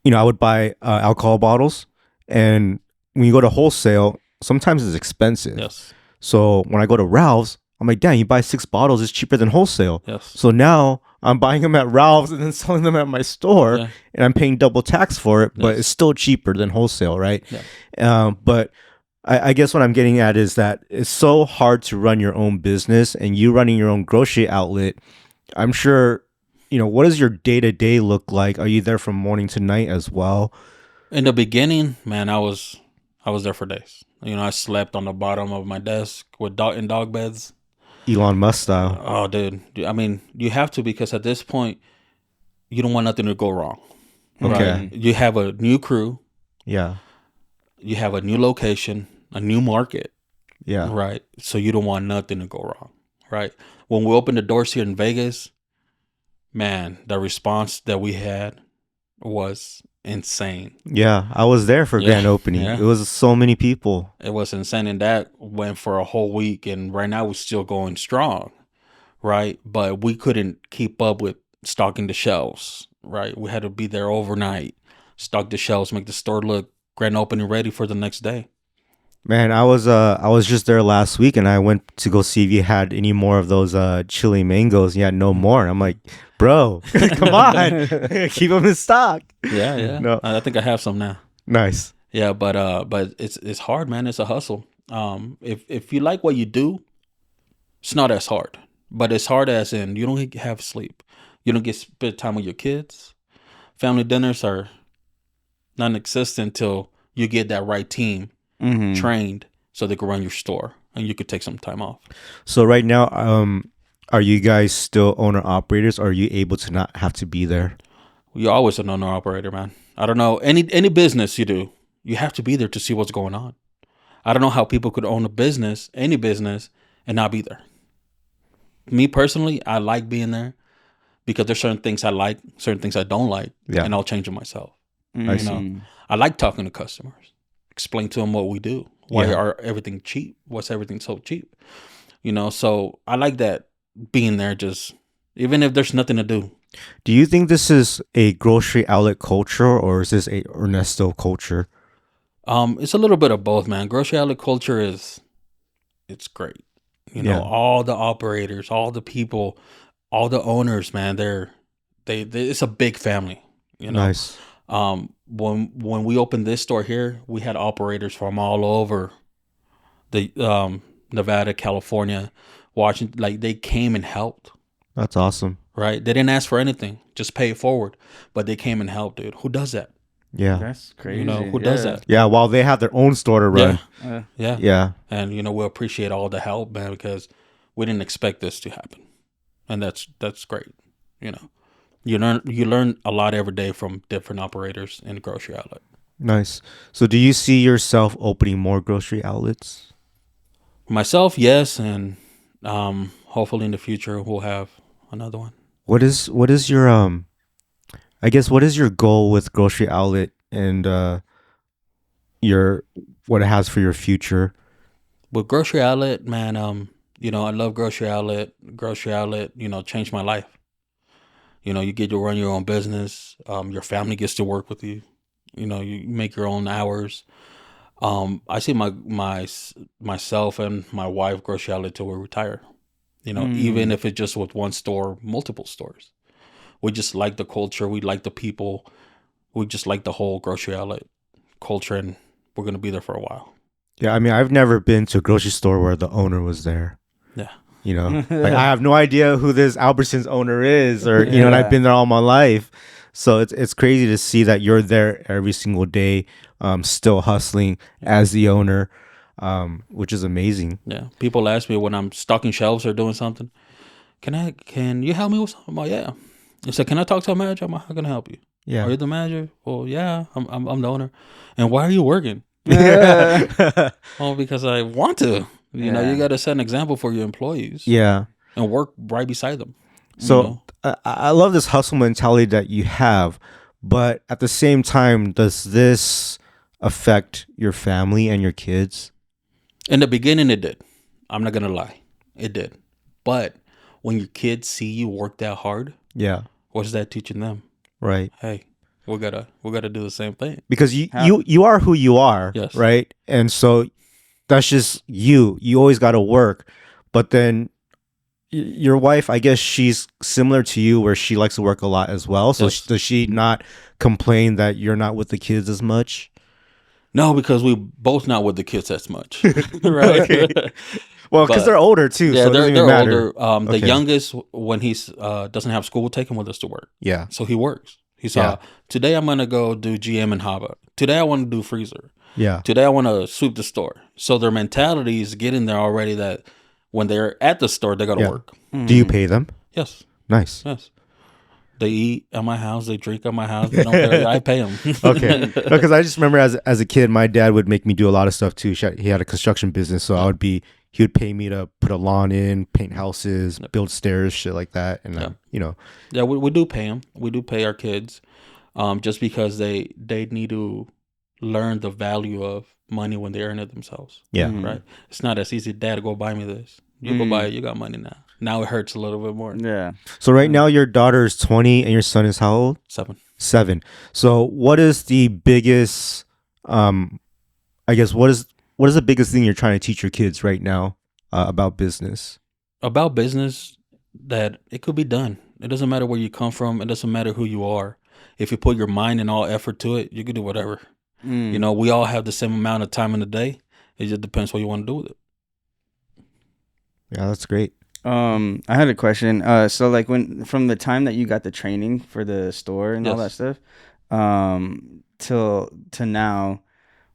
would buy alcohol bottles, and when you go to wholesale, sometimes it's expensive. Yes. So when I go to Ralph's, I'm like, damn, you buy 6 bottles, it's cheaper than wholesale. Yes. So now I'm buying them at Ralph's and then selling them at my store, Yeah. and I'm paying double tax for it, but Yes. it's still cheaper than wholesale, right? Yeah. But I guess what I'm getting at is that it's so hard to run your own business, and you running your own grocery outlet. I'm sure, what does your day-to-day look like? Are you there from morning to night as well? In the beginning, man, I was there for days. I slept on the bottom of my desk with dog beds. Elon Musk style. Oh, dude. I mean, you have to, because at this point, you don't want nothing to go wrong. Okay. Right? You have a new crew. Yeah. You have a new location, a new market. Yeah. Right. So you don't want nothing to go wrong. Right. When we opened the doors here in Vegas, man, the response that we had was insane. Yeah. I was there for grand opening. Yeah. It was so many people. It was insane. And that went for a whole week. And right now we're still going strong. Right. But we couldn't keep up with stocking the shelves. Right. We had to be there overnight, stock the shelves, make the store look grand opening ready for the next day. Man, I was just there last week, and I went to go see if you had any more of those chili mangoes. You had no more. I'm like, bro, come on, keep them in stock. Yeah. No. I think I have some now. Nice. Yeah, but it's hard, man. It's a hustle. If you like what you do, it's not as hard. But it's hard as in you don't have sleep. You don't get spend time with your kids. Family dinners are non-existent until you get that right team trained so they can run your store and you could take some time off. So right now, are you guys still owner operators, or are you able to not have to be there? You're always an owner operator, man. I don't know, any business you do, you have to be there to see what's going on. I don't know how people could own a business, any business, and not be there. Me personally, I like being there because there's certain things I like, certain things I don't like, and I'll change it myself. I like talking to customers, explain to them what we do, why are everything cheap, what's everything so cheap, So I like that, being there, just even if there's nothing to do. Do you think this is a grocery outlet culture, or is this a Ernesto culture? It's a little bit of both, man. Grocery outlet culture it's great. All the operators, all the people, all the owners, man, they it's a big family. Nice. When we opened this store here, we had operators from all over the Nevada, California, Washington. Like, they came and helped. That's awesome. Right? They didn't ask for anything, just pay it forward. But they came and helped, dude. Who does that? Yeah. That's crazy. Who does that? Yeah, while they have their own store to run. Yeah. And we appreciate all the help, man, because we didn't expect this to happen. And that's great. You learn a lot every day from different operators in the grocery outlet. Nice. So do you see yourself opening more grocery outlets? Myself, yes, and hopefully in the future we'll have another one. What is your I guess what is your goal with grocery outlet, and what it has for your future? With grocery outlet, man, I love grocery outlet. Grocery outlet, changed my life. You get to run your own business. Your family gets to work with you. You make your own hours. I see myself and my wife grocery outlet till we retire. Even if it's just with one store, multiple stores. We just like the culture. We like the people. We just like the whole grocery outlet culture, and we're gonna be there for a while. Yeah, I mean, I've never been to a grocery store where the owner was there. Yeah. Like, I have no idea who this Albertsons owner is, or and I've been there all my life. So it's crazy to see that you're there every single day, still hustling as the owner, which is amazing. Yeah. People ask me when I'm stocking shelves or doing something, can you help me with something? I'm like, yeah. They said, can I talk to a manager? I'm like, how can I help you? Yeah. Are you the manager? Well, yeah, I'm the owner. And why are you working? Well, because I want to. You got to set an example for your employees. Yeah. And work right beside them. So I love this hustle mentality that you have, But at the same time, does this affect your family and your kids? In the beginning, it did. I'm not gonna lie, it did. But when your kids see you work that hard, Yeah. what is that teaching them? Right. Hey, we gotta do the same thing. Because you are who you are, Yes. right? And so that's just you. You always got to work. But then your wife, I guess she's similar to you where she likes to work a lot as well. So Yes. does she not complain that you're not with the kids as much? No, because we both not with the kids as much, right? Okay. Well, because But- they're older too, Yeah, so it doesn't they're even matter. older. The Okay. youngest, when he's doesn't have school, we'll take him with us to work. Yeah. So he works. He Yeah. saw today I'm gonna go do GM and Hava. Today I want to do freezer. Yeah. Today I want to sweep the store. So their mentality is getting there already. That when they're at the store, they got to Yeah. work. Do you pay them? Yes, Nice. yes. They eat at my house. They drink at my house. They don't pay. I pay them. Okay. Because I just remember as a kid, my dad would make me do a lot of stuff too. He had a construction business, so he would pay me to put a lawn in, paint houses, build stairs, shit like that. And then, Yeah, we do pay them. We do pay our kids, just because they need to learn the value of money when they earn it themselves. yeah. Right? It's not as easy. Dad, go buy me this. You go buy it. You got money now. Now it hurts a little bit more. Yeah. So right now your daughter is 20 and your son is how old? 7. 7. So what is the biggest I guess what is the biggest thing you're trying to teach your kids right now about business? About business, that it could be done. It doesn't matter where you come from. It doesn't matter who you are. If you put your mind and all effort to it, you can do whatever. You know, we all have the same amount of time in the day. It just depends what you want to do with it. Yeah, that's great. I had a question. So like from the time that you got the training for the store and all that Yes. stuff, to now,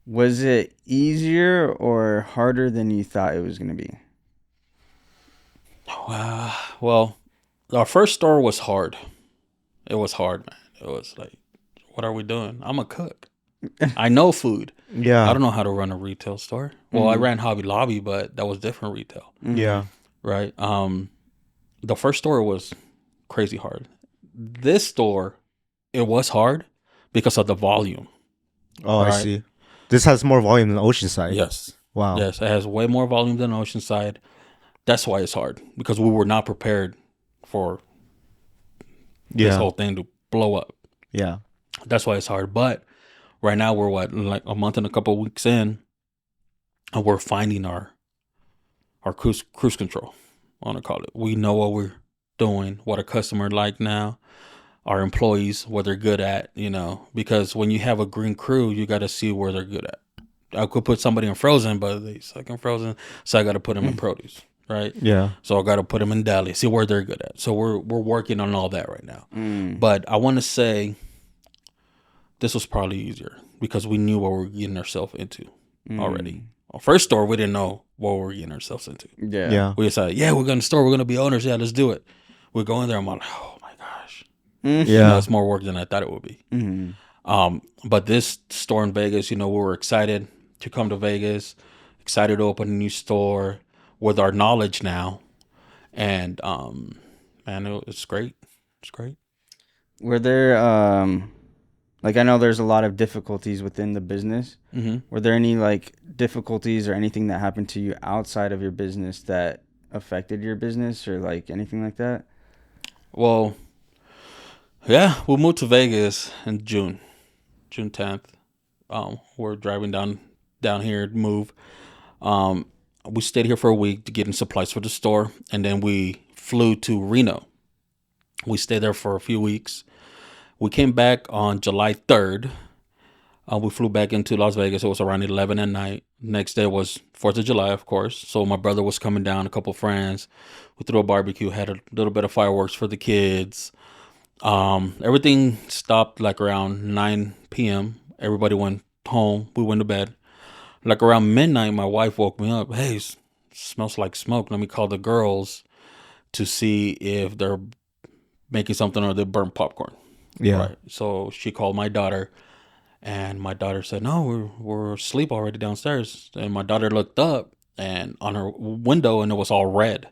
was it easier or harder than you thought it was gonna be? Well, our first store was hard. It was hard, man. It was like, what are we doing? I'm a cook. I know food. Yeah. I don't know how to run a retail store. Well, I ran Hobby Lobby, but that was different retail, Yeah. right? The first store was crazy hard. This store, it was hard because of the volume. Oh, I Right. see. This has more volume than Oceanside. Yes. Wow. Yes, it has way more volume than Oceanside. That's why it's hard, because we were not prepared for this Yeah. whole thing to blow up. Yeah. That's why it's hard. But right now we're like a month and a couple of weeks in, and we're finding our cruise control. I want to call it. We know what we're doing, what a customer like now, our employees, what they're good at. You know, because when you have a green crew, you got to see where they're good at. I could put somebody in frozen, but they suck in frozen, so I got to put them in produce, right? Yeah. So I got to put them in deli, see where they're good at. So we're working on all that right now. But I want to say this was probably easier because we knew what we were getting ourselves into already. Our first store, we didn't know what we were getting ourselves into. Yeah. Yeah. We decided, yeah, we're going to store. We're going to be owners. Yeah, let's do it. We go in there. I'm like, oh my gosh. You know, Yeah. it's more work than I thought it would be. Mm-hmm. But this store in Vegas, you know, we were excited to come to Vegas, excited to open a new store with our knowledge now. And, man, it's great. It's great. Were there like, I know there's a lot of difficulties within the business. Were there any like difficulties or anything that happened to you outside of your business that affected your business or like anything like that? Well, yeah, we moved to Vegas in June 10th. We're driving down here to move. We stayed here for a week to get in supplies for the store, and then we flew to Reno. We stayed there for a few weeks. We came back on July 3rd. We flew back into Las Vegas. It was around 11 at night. Next day was 4th of July, of course. So my brother was coming down, a couple friends. We threw a barbecue, had a little bit of fireworks for the kids. Everything stopped like around 9 p.m. Everybody went home. We went to bed. Like around midnight, my wife woke me up. Hey, smells like smoke. Let me call the girls to see if they're making something or they burnt popcorn. Yeah. Right. So she called my daughter, and my daughter said, "No, we're asleep already downstairs." And my daughter looked up and on her window, and it was all red,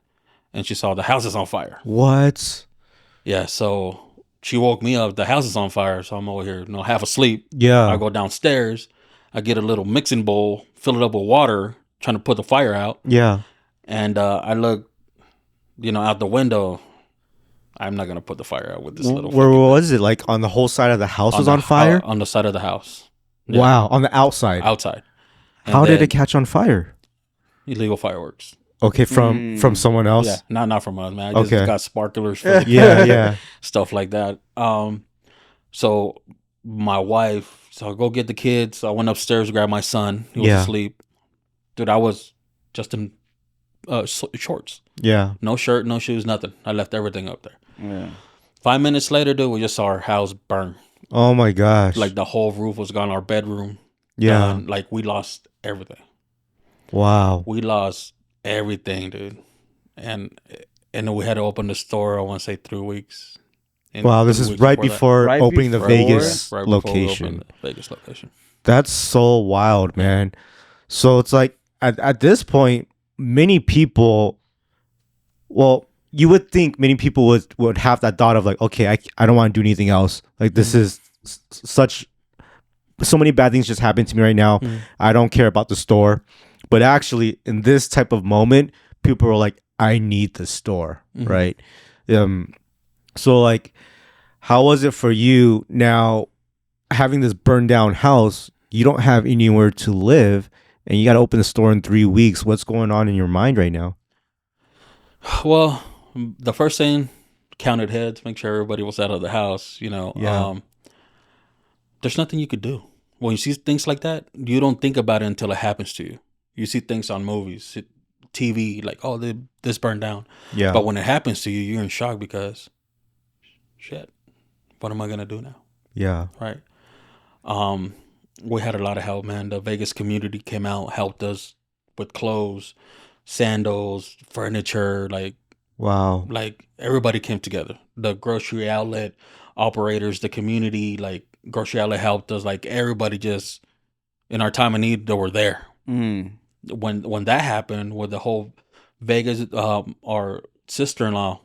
and she saw the house is on fire. What? Yeah. So she woke me up. The house is on fire, so I'm over here, half asleep. Yeah. I go downstairs. I get a little mixing bowl, fill it up with water, trying to put the fire out. Yeah. And I look, out the window. I'm not gonna put the fire out with this little. Where was it? Like on the whole side of the house was on fire? On the side of the house. Yeah. Wow. On the outside. Outside. And How did it catch on fire? Illegal fireworks. Okay, from someone else. Yeah, not from us, man. I just got sparklers for the yeah. stuff like that. So my wife, so I go get the kids. I went upstairs, grabbed my son. He was asleep. Dude, I was just in shorts. Yeah. No shirt, no shoes, nothing. I left everything up there. Yeah. 5 minutes later, dude, we just saw our house burn. Oh my gosh. Like the whole roof was gone. Our bedroom. Yeah. Done. Like we lost everything. Wow. We lost everything, dude. And we had to open the store, I want to say 3 weeks. Wow, this is right before opening the Vegas location. Vegas location. That's so wild, man. So it's like at this point, many people, well, you would think many people would have that thought of like, okay, I don't want to do anything else. Like this is so many bad things just happened to me right now. I don't care about the store. But actually, in this type of moment, people are like, I need the store, right? So like, how was it for you now having this burned down house? You don't have anywhere to live and you got to open the store in 3 weeks. What's going on in your mind right now? Well, the first thing, counted heads, make sure everybody was out of the house, there's nothing you could do. When you see things like that, you don't think about it until it happens to you. You see things on movies, TV, like, oh, this burned down. Yeah. But when it happens to you, you're in shock because, shit, what am I going to do now? Yeah. Right. We had a lot of help, man. The Vegas community came out, helped us with clothes, sandals, furniture, like, wow. Like everybody came together. The grocery outlet operators, the community, like grocery outlet helped us. Like everybody just, in our time of need, they were there. When that happened with the whole Vegas, our sister-in-law,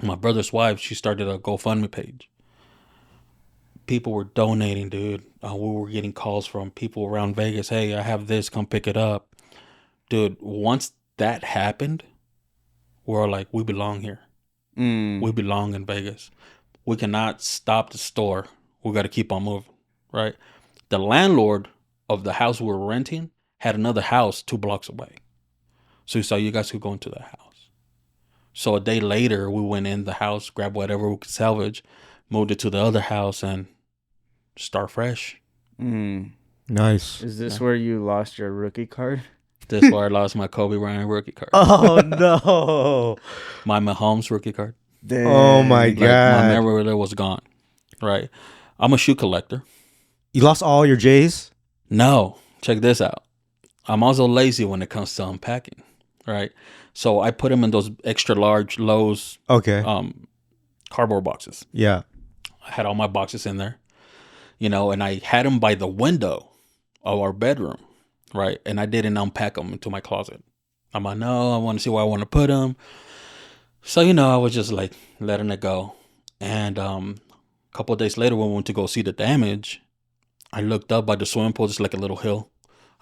my brother's wife, she started a GoFundMe page. People were donating, dude. We were getting calls from people around Vegas. Hey, I have this, come pick it up. Dude, once that happened, we're like, we belong here. We belong in Vegas. We cannot stop the store. We got to keep on moving, right? The landlord of the house we were renting had another house 2 blocks away. So he said, you guys could go into the house. So a day later, we went in the house, grabbed whatever we could salvage, moved it to the other house, and start fresh. Nice. Is this where you lost your rookie card? This is where I lost my Kobe Bryant rookie card. Oh, no. My Mahomes rookie card. Dang. Oh, my God. My memory there was gone, right? I'm a shoe collector. You lost all your J's? No. Check this out. I'm also lazy when it comes to unpacking, right? So I put them in those extra large Lowe's cardboard boxes. Yeah. I had all my boxes in there, and I had them by the window of our bedroom, right? And I didn't unpack them into my closet. I'm like, no, I want to see where I want to put them. So, I was just like letting it go. And a couple of days later, when we went to go see the damage, I looked up by the swimming pool, just like a little hill.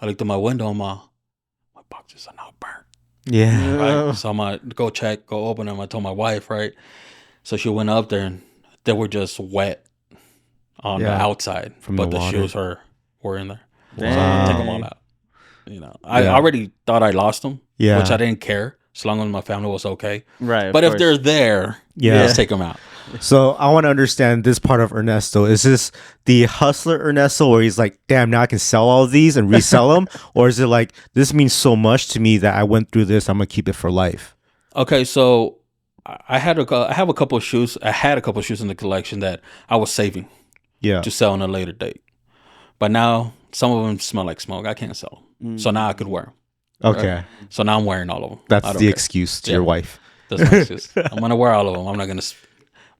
I looked at my window and my boxes are now burnt. Yeah. Right? So I'm like, go check, go open them. I told my wife, right? So she went up there and they were just wet on the outside. But the shoes were in there. So I took them all out. I already thought I lost them, which I didn't care as long as my family was okay. Right. But if they're there, let's take them out. So I want to understand this part of Ernesto. Is this the hustler Ernesto where he's like, damn, now I can sell all of these and resell them? Or is it like, this means so much to me that I went through this, I'm going to keep it for life? Okay, so I have a couple of shoes. I had a couple of shoes in the collection that I was saving to sell on a later date. But now some of them smell like smoke. I can't sell them. So now I could wear them. Okay. Right? So now I'm wearing all of them. That's the excuse to your wife. That's my excuse. I'm going to wear all of them. I'm not going to...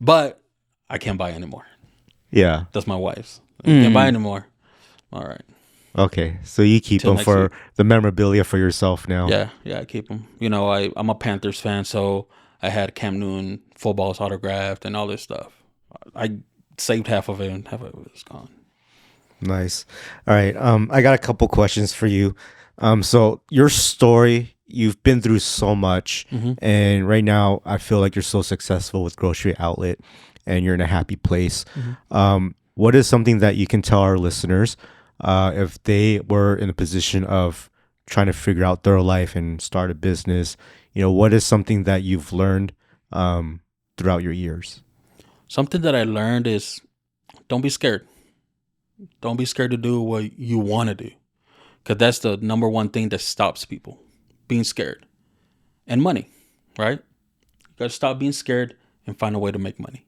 But I can't buy anymore. Yeah. That's my wife's. I can't buy anymore. All right. Okay. So you keep them for the memorabilia for yourself now. Yeah, I keep them. I'm a Panthers fan, so I had Cam Newton footballs autographed and all this stuff. I saved half of it and half of it is gone. Nice. All right. I got a couple questions for you. So your story, you've been through so much, and right now I feel like you're so successful with Grocery Outlet, and you're in a happy place. What is something that you can tell our listeners if they were in a position of trying to figure out their life and start a business? What is something that you've learned throughout your years? Something that I learned is don't be scared. Don't be scared to do what you want to do, because that's the number one thing that stops people, being scared. And money, right? You got to stop being scared and find a way to make money.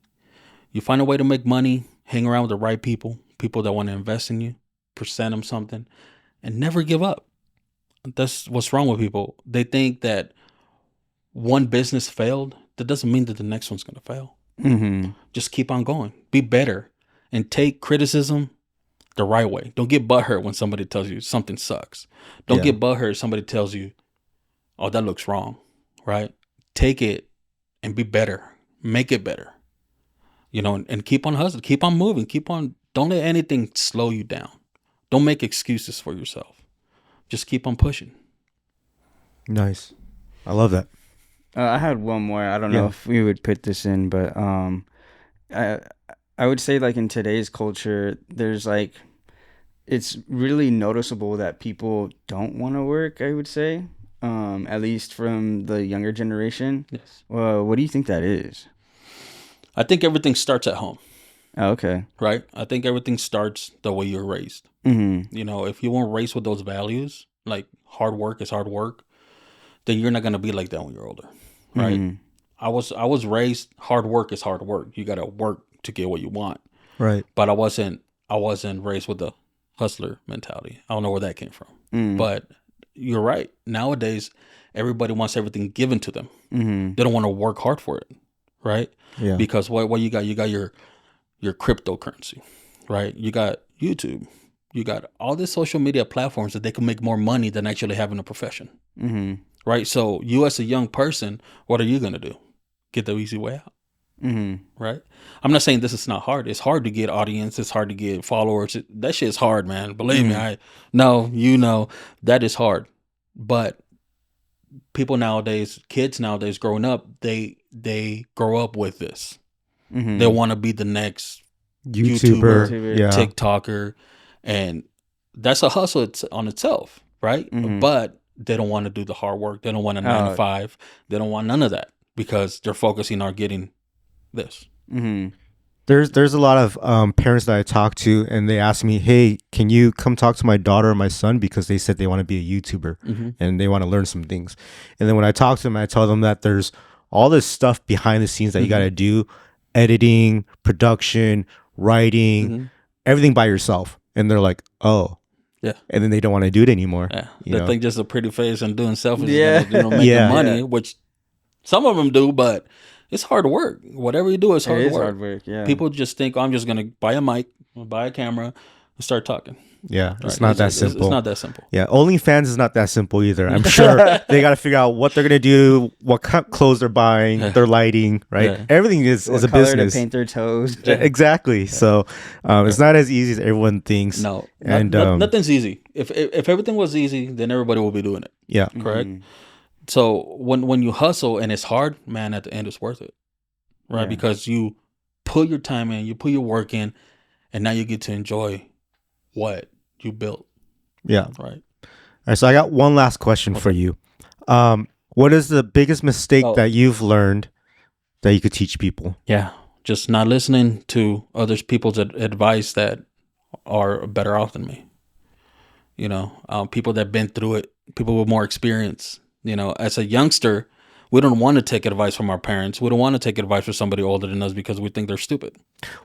You find a way to make money, hang around with the right people that want to invest in you, present them something, and never give up. That's what's wrong with people. They think that one business failed. That doesn't mean that the next one's going to fail. Just keep on going. Be better and take criticism the right way. Don't get butthurt when somebody tells you something sucks. Don't get butthurt if somebody tells you, oh, that looks wrong, right? Take it and be better. Make it better. And keep on hustling. Keep on moving. Don't let anything slow you down. Don't make excuses for yourself. Just keep on pushing. Nice. I love that. I had one more. I don't know if we would put this in, but I would say, like, in today's culture, there's like, it's really noticeable that people don't want to work, I would say, at least from the younger generation. Yes. What do you think that is? I think everything starts at home. Oh, okay. Right? I think everything starts the way you're raised. If you weren't raised with those values, like hard work is hard work, then you're not going to be like that when you're older. Right? I was raised hard work is hard work. You got to work to get what you want. Right. But I wasn't raised with the hustler mentality. I don't know where that came from. But you're right. Nowadays, everybody wants everything given to them. They don't want to work hard for it. Right? Yeah. Because what you got your cryptocurrency, right? You got YouTube. You got all these social media platforms that they can make more money than actually having a profession. Right? So you as a young person, what are you going to do? Get the easy way out. Right? I'm not saying this is not hard. It's hard to get audience. It's hard to get followers. That shit is hard, man. Believe me. I know, that is hard. But people nowadays, kids nowadays growing up, they grow up with this. They want to be the next YouTuber, TikToker, and that's a hustle on itself, right? But they don't want to do the hard work. They don't want a 9 to 5. They don't want none of that because they're focusing on getting this. There's a lot of parents that I talk to, and they ask me, hey, can you come talk to my daughter or my son, because they said they want to be a YouTuber and they want to learn some things. And then when I talk to them, I tell them that there's all this stuff behind the scenes that you got to do: editing, production, writing, everything by yourself. And they're like, oh. Yeah. And then they don't want to do it anymore. Yeah. They think just a pretty face and doing selfies is gonna, make money, which some of them do, but it's hard work. Whatever you do is hard work. Hard work. Yeah. People just think, oh, I'm just gonna buy a mic, buy a camera, and start talking. Yeah, it's not that simple. It's not that simple. Yeah, OnlyFans is not that simple either. I'm sure they got to figure out what they're gonna do, what clothes they're buying, their lighting, right? Yeah. Everything is a business. To paint their toes. Exactly. Yeah. So it's not as easy as everyone thinks. No, and nothing's easy. If everything was easy, then everybody will be doing it. Yeah, correct. So when you hustle and it's hard, man, at the end it's worth it, right? Yeah. Because you put your time in, you put your work in, and now you get to enjoy what you built. Yeah. Right. All right. So I got one last question for you. What is the biggest mistake that you've learned that you could teach people? Yeah. Just not listening to other people's advice that are better off than me. People that been through it, people with more experience. As a youngster, we don't want to take advice from our parents. We don't want to take advice from somebody older than us because we think they're stupid.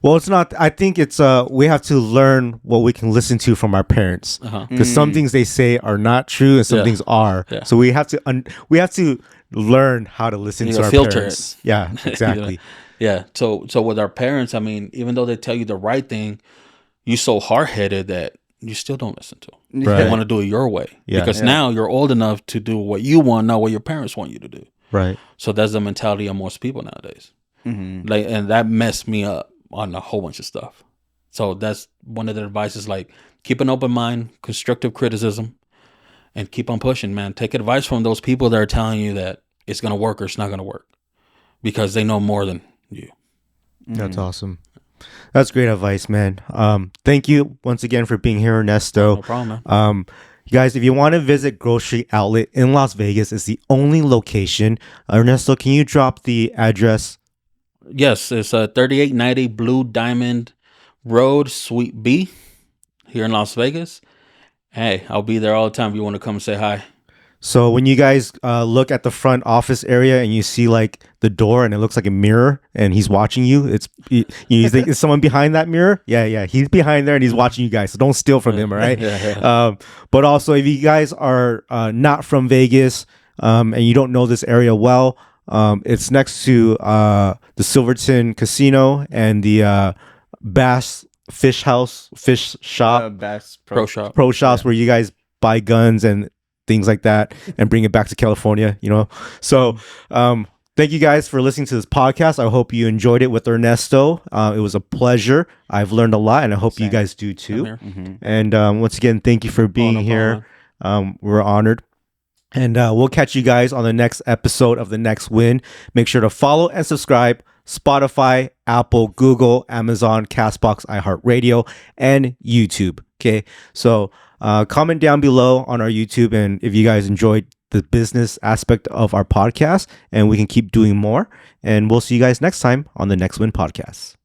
Well, it's not. I think it's we have to learn what we can listen to from our parents, because some things they say are not true and some things are. Yeah. So we have to learn how to listen to our filter parents. It. Yeah, exactly. Yeah. So with our parents, I mean, even though they tell you the right thing, you're so hard-headed that you still don't listen to them. Right. They want to do it your way. Yeah. Because now you're old enough to do what you want, not what your parents want you to do. Right. So that's the mentality of most people nowadays. And that messed me up on a whole bunch of stuff. So that's one of the advices, like keep an open mind, constructive criticism, and keep on pushing, man. Take advice from those people that are telling you that it's going to work or it's not going to work, because they know more than you. That's awesome. That's great advice, man. Thank you once again for being here, Ernesto. No problem, man. You guys, if you want to visit Grocery Outlet in Las Vegas, it's the only location. Ernesto, can you drop the address? Yes, it's 3890 Blue Diamond Road, Suite B, here in Las Vegas. Hey, I'll be there all the time if you want to come and say hi. So when you guys look at the front office area and you see like the door and it looks like a mirror and he's watching you, you think, is someone behind that mirror? Yeah, he's behind there and he's watching you guys. So don't steal from him, all right? But also, if you guys are not from Vegas and you don't know this area well, it's next to the Silverton Casino and the Bass Fish Shop, Bass Pro Shop. pro shops where you guys buy guns and things like that and bring it back to California, So thank you guys for listening to this podcast. I hope you enjoyed it with Ernesto. It was a pleasure. I've learned a lot, and I hope you guys do too. And once again, thank you for being here. We're honored. And we'll catch you guys on the next episode of The Next Win. Make sure to follow and subscribe Spotify, Apple, Google, Amazon, Castbox, iHeartRadio, and YouTube. Okay, so comment down below on our YouTube, and if you guys enjoyed the business aspect of our podcast, and we can keep doing more. And we'll see you guys next time on the Next Win Podcast.